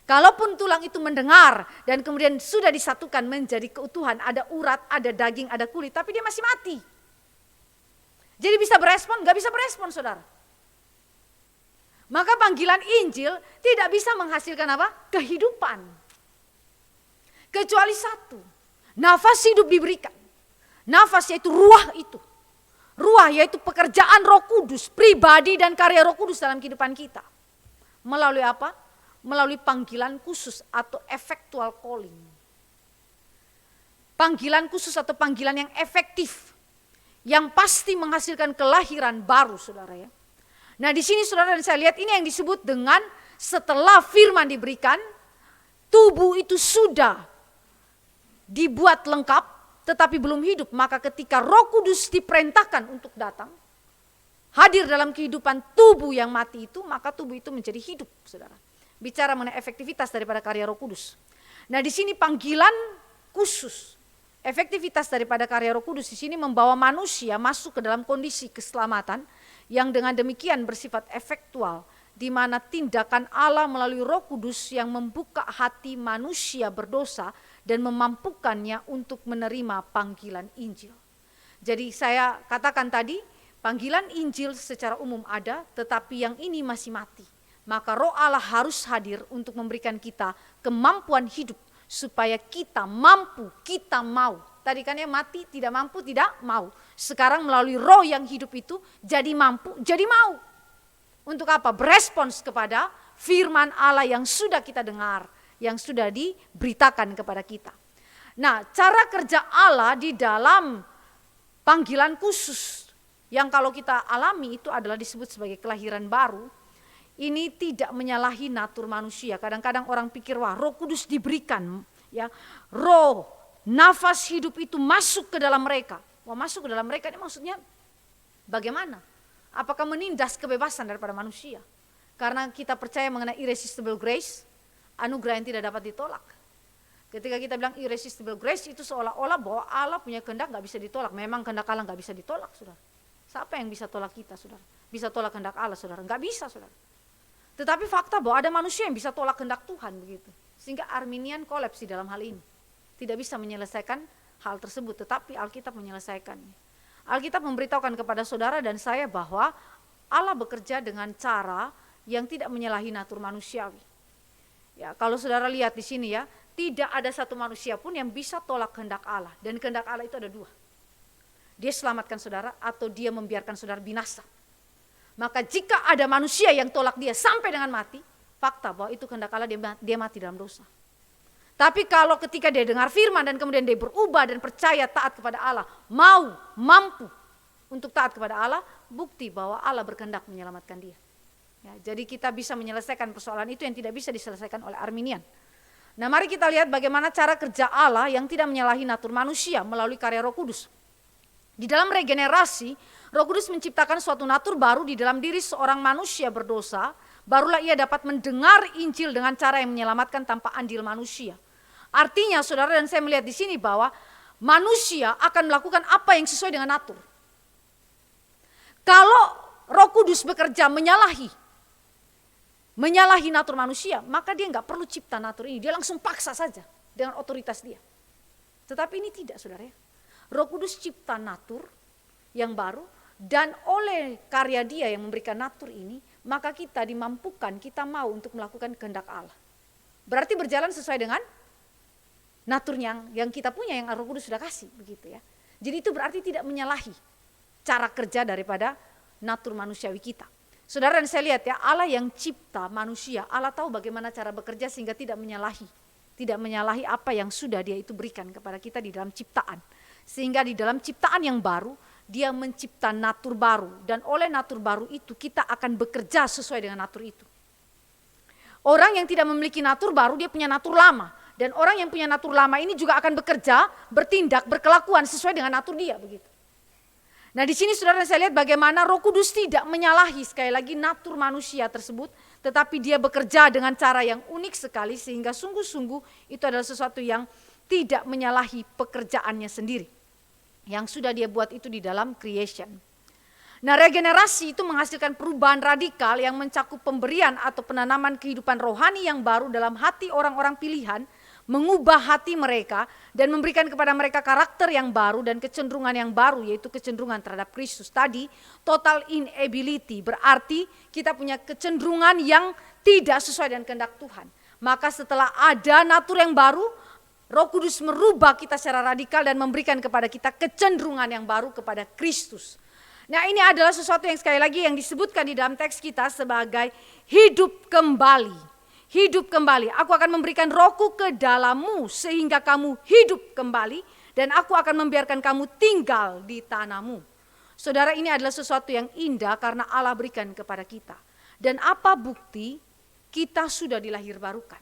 Kalaupun tulang itu mendengar dan kemudian sudah disatukan menjadi keutuhan, ada urat, ada daging, ada kulit, tapi dia masih mati. Jadi bisa berespon? Gak bisa berespon, saudara. Maka panggilan Injil tidak bisa menghasilkan apa? Kehidupan. Kecuali satu, nafas hidup diberikan. Nafas yaitu ruah itu. Ruah yaitu pekerjaan Roh Kudus, pribadi dan karya Roh Kudus dalam kehidupan kita. Melalui apa? Melalui panggilan khusus atau effectual calling. panggilan khusus atau panggilan yang efektif, yang pasti menghasilkan kelahiran baru, saudara ya. Nah di sini saudara dan saya lihat ini yang disebut dengan setelah firman diberikan, tubuh itu sudah dibuat lengkap tetapi belum hidup. Maka ketika Roh Kudus diperintahkan untuk datang, hadir dalam kehidupan tubuh yang mati itu, maka tubuh itu menjadi hidup, saudara. Bicara mengenai efektivitas daripada karya Roh Kudus. Nah di sini panggilan khusus, efektivitas daripada karya Roh Kudus di sini membawa manusia masuk ke dalam kondisi keselamatan yang dengan demikian bersifat efektual, di mana tindakan Allah melalui Roh Kudus yang membuka hati manusia berdosa dan memampukannya untuk menerima panggilan Injil. Jadi saya katakan tadi, panggilan Injil secara umum ada, tetapi yang ini masih mati. Maka Roh Allah harus hadir untuk memberikan kita kemampuan hidup supaya kita mampu, kita mau. Tadi kan ya mati, tidak mampu, tidak mau. Sekarang melalui Roh yang hidup itu jadi mampu, jadi mau. Untuk apa? Berespons kepada firman Allah yang sudah kita dengar, yang sudah diberitakan kepada kita. Nah, cara kerja Allah di dalam panggilan khusus yang kalau kita alami itu adalah disebut sebagai kelahiran baru. Ini tidak menyalahi natur manusia. Kadang-kadang orang pikir, wah Roh Kudus diberikan, ya Roh, nafas hidup itu masuk ke dalam mereka. Wah masuk ke dalam mereka ini maksudnya bagaimana? Apakah menindas kebebasan daripada manusia? Karena kita percaya mengenai irresistible grace, anugerah yang tidak dapat ditolak. Ketika kita bilang irresistible grace itu seolah-olah bahwa Allah punya kehendak gak bisa ditolak. Memang kehendak Allah gak bisa ditolak, saudara. Siapa yang bisa tolak kita, saudara? Bisa tolak kehendak Allah, saudara? Gak bisa, saudara. Tetapi fakta bahwa ada manusia yang bisa tolak kehendak Tuhan begitu. Sehingga Arminian kolaps di dalam hal ini. Tidak bisa menyelesaikan hal tersebut, tetapi Alkitab menyelesaikannya. Alkitab memberitahukan kepada saudara dan saya bahwa Allah bekerja dengan cara yang tidak menyalahi natur manusiawi. Ya, kalau saudara lihat di sini ya, tidak ada satu manusia pun yang bisa tolak kehendak Allah. Dan kehendak Allah itu ada dua. Dia selamatkan saudara atau dia membiarkan saudara binasa. Maka jika ada manusia yang tolak dia sampai dengan mati, fakta bahwa itu kehendak Allah, dia mati dalam dosa. Tapi kalau ketika dia dengar firman dan kemudian dia berubah dan percaya taat kepada Allah, mampu untuk taat kepada Allah, bukti bahwa Allah berkehendak menyelamatkan dia. Ya, jadi kita bisa menyelesaikan persoalan itu yang tidak bisa diselesaikan oleh Arminian. Nah mari kita lihat bagaimana cara kerja Allah yang tidak menyalahi natur manusia melalui karya Roh Kudus. Di dalam regenerasi, Roh Kudus menciptakan suatu natur baru di dalam diri seorang manusia berdosa, barulah ia dapat mendengar Injil dengan cara yang menyelamatkan tanpa andil manusia. Artinya saudara dan saya melihat di sini bahwa manusia akan melakukan apa yang sesuai dengan natur. Kalau Roh Kudus bekerja menyalahi natur manusia, maka dia nggak perlu cipta natur ini, dia langsung paksa saja dengan otoritas dia. Tetapi ini tidak, saudara ya. Roh Kudus cipta natur yang baru dan oleh karya dia yang memberikan natur ini, maka kita dimampukan, kita mau untuk melakukan kehendak Allah. Berarti berjalan sesuai dengan natur yang kita punya, yang Roh Kudus sudah kasih, begitu ya. Jadi itu berarti tidak menyalahi cara kerja daripada natur manusiawi kita. Saudara dan saya lihat ya, Allah yang cipta manusia, Allah tahu bagaimana cara bekerja sehingga tidak menyalahi apa yang sudah dia itu berikan kepada kita di dalam ciptaan. Sehingga di dalam ciptaan yang baru, dia mencipta natur baru. Dan oleh natur baru itu kita akan bekerja sesuai dengan natur itu. Orang yang tidak memiliki natur baru, dia punya natur lama. Dan orang yang punya natur lama ini juga akan bekerja, bertindak, berkelakuan sesuai dengan natur dia, begitu. Nah di sini saudara saya lihat bagaimana Roh Kudus tidak menyalahi sekali lagi natur manusia tersebut, tetapi dia bekerja dengan cara yang unik sekali sehingga sungguh-sungguh itu adalah sesuatu yang tidak menyalahi pekerjaannya sendiri. Yang sudah dia buat itu di dalam creation. Nah regenerasi itu menghasilkan perubahan radikal yang mencakup pemberian atau penanaman kehidupan rohani yang baru dalam hati orang-orang pilihan, mengubah hati mereka dan memberikan kepada mereka karakter yang baru dan kecenderungan yang baru, yaitu kecenderungan terhadap Kristus. Tadi total inability berarti kita punya kecenderungan yang tidak sesuai dengan kehendak Tuhan. Maka setelah ada natur yang baru, Roh Kudus merubah kita secara radikal dan memberikan kepada kita kecenderungan yang baru kepada Kristus. Nah ini adalah sesuatu yang sekali lagi yang disebutkan di dalam teks kita sebagai hidup kembali. Hidup kembali, aku akan memberikan rohku ke dalammu sehingga kamu hidup kembali dan aku akan membiarkan kamu tinggal di tanahmu. Saudara, ini adalah sesuatu yang indah karena Allah berikan kepada kita. Dan apa bukti? Kita sudah dilahirbarukan.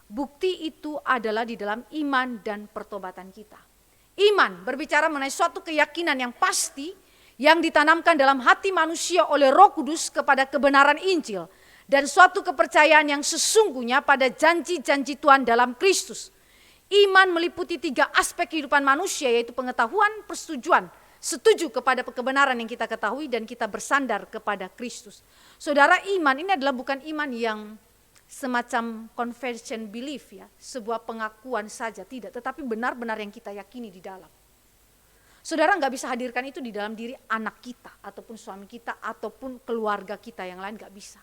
Bukti itu adalah di dalam iman dan pertobatan kita. Iman berbicara mengenai suatu keyakinan yang pasti yang ditanamkan dalam hati manusia oleh Roh Kudus kepada kebenaran Injil. Dan suatu kepercayaan yang sesungguhnya pada janji-janji Tuhan dalam Kristus. Iman meliputi 3 aspek kehidupan manusia, yaitu pengetahuan, persetujuan, setuju kepada kebenaran yang kita ketahui, dan kita bersandar kepada Kristus. Saudara, iman ini adalah bukan iman yang semacam confession belief ya, sebuah pengakuan saja, tidak, tetapi benar-benar yang kita yakini di dalam. Saudara nggak bisa hadirkan itu di dalam diri anak kita, ataupun suami kita, ataupun keluarga kita yang lain, nggak bisa.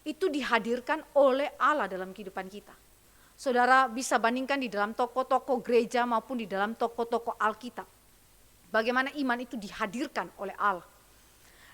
Itu dihadirkan oleh Allah dalam kehidupan kita. Saudara bisa bandingkan di dalam toko-toko gereja maupun di dalam toko-toko Alkitab. Bagaimana iman itu dihadirkan oleh Allah.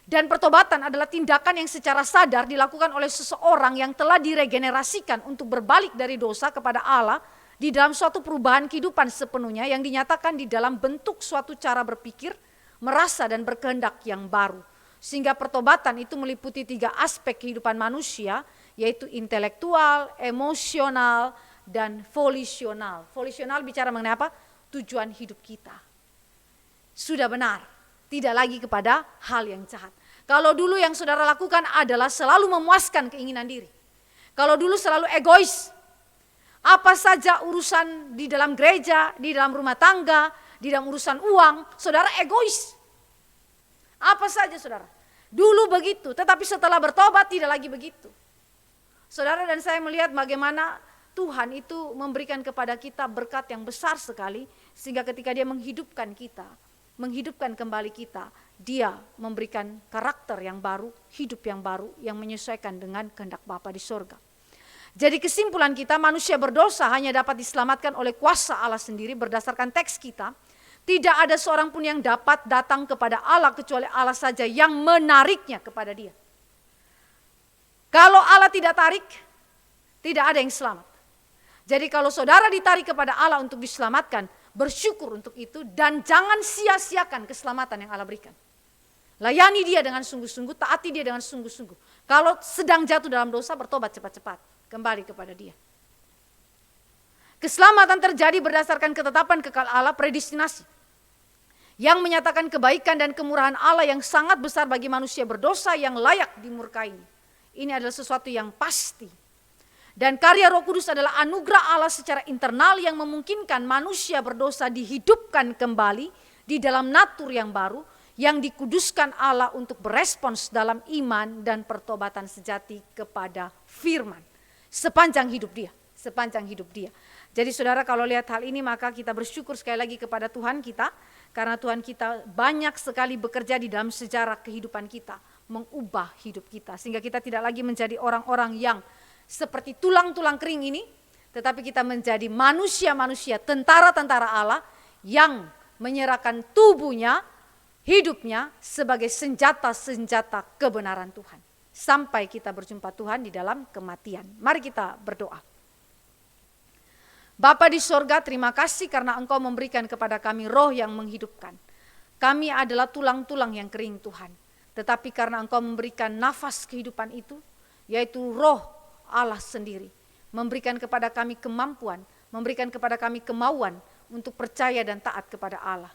Dan pertobatan adalah tindakan yang secara sadar dilakukan oleh seseorang yang telah diregenerasikan untuk berbalik dari dosa kepada Allah di dalam suatu perubahan kehidupan sepenuhnya yang dinyatakan di dalam bentuk suatu cara berpikir, merasa dan berkehendak yang baru. Sehingga pertobatan itu meliputi 3 aspek kehidupan manusia, yaitu intelektual, emosional, dan volisional. Volisional bicara mengenai apa? Tujuan hidup kita. Sudah benar, tidak lagi kepada hal yang jahat. Kalau dulu yang saudara lakukan adalah selalu memuaskan keinginan diri. Kalau dulu selalu egois. Apa saja urusan di dalam gereja, di dalam rumah tangga, di dalam urusan uang, saudara egois. Apa saja saudara. Dulu begitu, tetapi setelah bertobat tidak lagi begitu. Saudara dan saya melihat bagaimana Tuhan itu memberikan kepada kita berkat yang besar sekali, sehingga ketika Dia menghidupkan kita, menghidupkan kembali kita, Dia memberikan karakter yang baru, hidup yang baru, yang menyesuaikan dengan kehendak Bapa di sorga. Jadi kesimpulan kita, manusia berdosa hanya dapat diselamatkan oleh kuasa Allah sendiri berdasarkan teks kita. Tidak ada seorang pun yang dapat datang kepada Allah kecuali Allah saja yang menariknya kepada Dia. Kalau Allah tidak tarik, tidak ada yang selamat. Jadi kalau saudara ditarik kepada Allah untuk diselamatkan, bersyukur untuk itu dan jangan sia-siakan keselamatan yang Allah berikan. Layani Dia dengan sungguh-sungguh, taati Dia dengan sungguh-sungguh. Kalau sedang jatuh dalam dosa, bertobat cepat-cepat, kembali kepada Dia. Keselamatan terjadi berdasarkan ketetapan kekal Allah, predestinasi, yang menyatakan kebaikan dan kemurahan Allah yang sangat besar bagi manusia berdosa yang layak dimurkainya. Ini adalah sesuatu yang pasti. Dan karya Roh Kudus adalah anugerah Allah secara internal yang memungkinkan manusia berdosa dihidupkan kembali di dalam natur yang baru, yang dikuduskan Allah untuk berespons dalam iman dan pertobatan sejati kepada firman sepanjang hidup dia, sepanjang hidup dia. Jadi saudara, kalau lihat hal ini maka kita bersyukur sekali lagi kepada Tuhan kita, karena Tuhan kita banyak sekali bekerja di dalam sejarah kehidupan kita, mengubah hidup kita, sehingga kita tidak lagi menjadi orang-orang yang seperti tulang-tulang kering ini, tetapi kita menjadi manusia-manusia, tentara-tentara Allah yang menyerahkan tubuhnya, hidupnya sebagai senjata-senjata kebenaran Tuhan. Sampai kita berjumpa Tuhan di dalam kematian. Mari kita berdoa. Bapa di sorga, terima kasih karena Engkau memberikan kepada kami roh yang menghidupkan. Kami adalah tulang-tulang yang kering Tuhan. Tetapi karena Engkau memberikan nafas kehidupan itu, yaitu roh Allah sendiri, memberikan kepada kami kemampuan, memberikan kepada kami kemauan untuk percaya dan taat kepada Allah.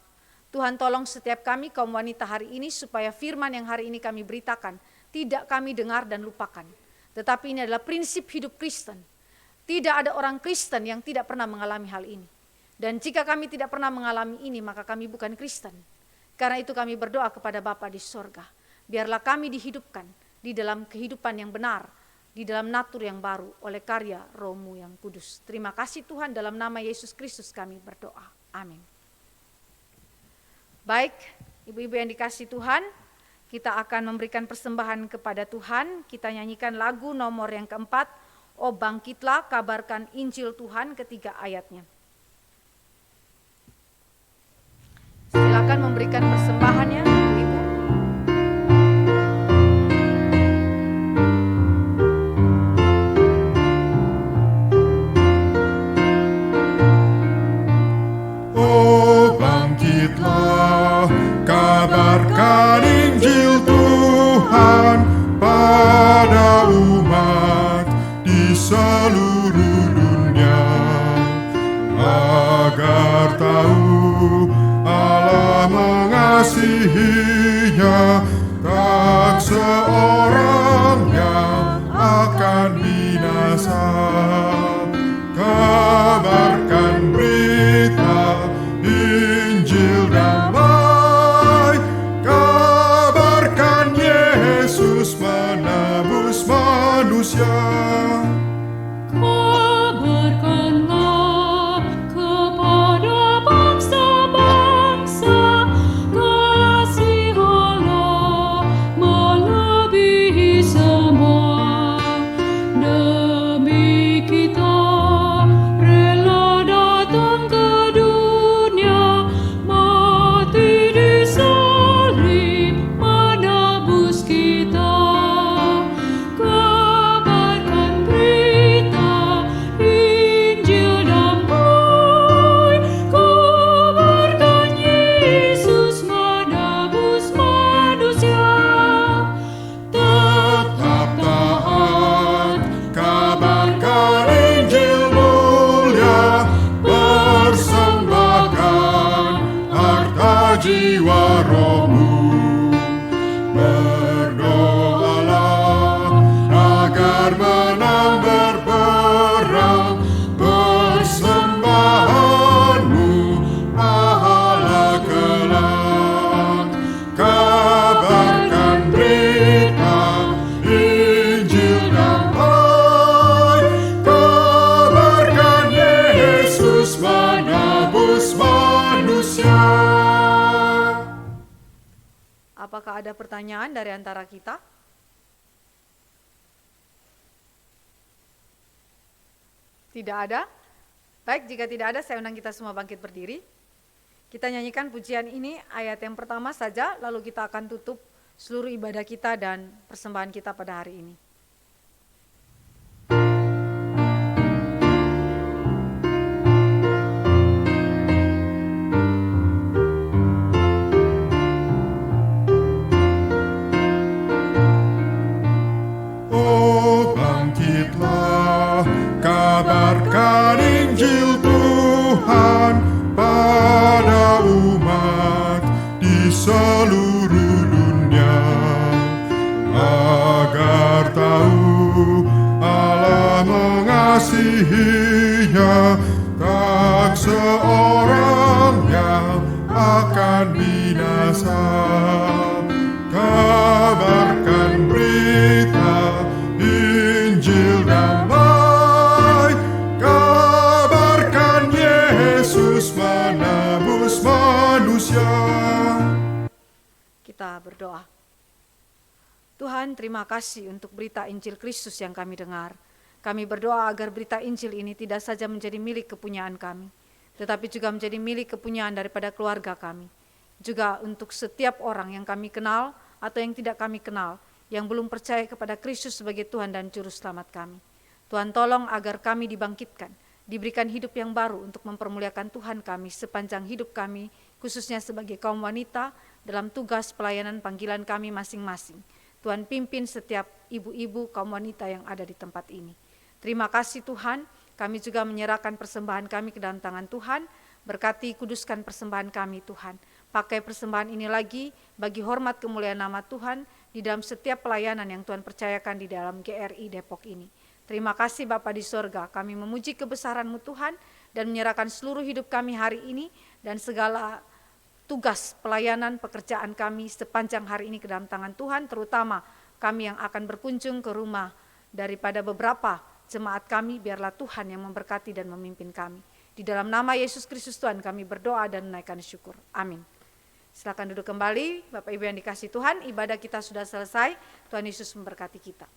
Tuhan tolong setiap kami kaum wanita hari ini supaya firman yang hari ini kami beritakan tidak kami dengar dan lupakan. Tetapi ini adalah prinsip hidup Kristen. Tidak ada orang Kristen yang tidak pernah mengalami hal ini. Dan jika kami tidak pernah mengalami ini maka kami bukan Kristen. Karena itu kami berdoa kepada Bapa di sorga. Biarlah kami dihidupkan di dalam kehidupan yang benar, di dalam natur yang baru oleh karya Roh-Mu yang kudus. Terima kasih Tuhan, dalam nama Yesus Kristus kami berdoa. Amin. Baik, ibu-ibu yang dikasih Tuhan, kita akan memberikan persembahan kepada Tuhan. Kita nyanyikan lagu nomor yang keempat, "Oh bangkitlah, kabarkan Injil Tuhan," ketiga ayatnya. Silakan memberikan persembahannya, ibu-ibu. Oh apakah ada pertanyaan dari antara kita? Tidak ada? Baik, jika tidak ada, saya undang kita semua bangkit berdiri. Kita nyanyikan pujian ini, ayat yang pertama saja, lalu kita akan tutup seluruh ibadah kita dan persembahan kita pada hari ini. Oh, bangkitlah, kabarkan Injil Tuhan pada umat di seluruh dunia, agar tahu Allah mengasihinya, tak seorang yang akan binasa. Kabarkan berita Injil damai, kabarkan Yesus menebus manusia. Kita berdoa. Tuhan, terima kasih untuk berita Injil Kristus yang kami dengar. Kami berdoa agar berita Injil ini tidak saja menjadi milik kepunyaan kami, tetapi juga menjadi milik kepunyaan daripada keluarga kami. Juga untuk setiap orang yang kami kenal atau yang tidak kami kenal, yang belum percaya kepada Kristus sebagai Tuhan dan Juru Selamat kami. Tuhan, tolong agar kami dibangkitkan, diberikan hidup yang baru untuk mempermuliakan Tuhan kami sepanjang hidup kami, khususnya sebagai kaum wanita dalam tugas pelayanan panggilan kami masing-masing. Tuhan, pimpin setiap ibu-ibu kaum wanita yang ada di tempat ini. Terima kasih Tuhan, kami juga menyerahkan persembahan kami ke dalam tangan Tuhan. Berkati, kuduskan persembahan kami Tuhan. Pakai persembahan ini lagi bagi hormat kemuliaan nama Tuhan di dalam setiap pelayanan yang Tuhan percayakan di dalam GRI Depok ini. Terima kasih Bapa di sorga, kami memuji kebesaran-Mu Tuhan dan menyerahkan seluruh hidup kami hari ini dan segala tugas pelayanan pekerjaan kami sepanjang hari ini ke dalam tangan Tuhan, terutama kami yang akan berkunjung ke rumah daripada beberapa jemaat kami, biarlah Tuhan yang memberkati dan memimpin kami. Di dalam nama Yesus Kristus Tuhan kami berdoa dan menaikkan syukur. Amin. Silakan duduk kembali, Bapak Ibu yang dikasihi Tuhan, ibadah kita sudah selesai. Tuhan Yesus memberkati kita.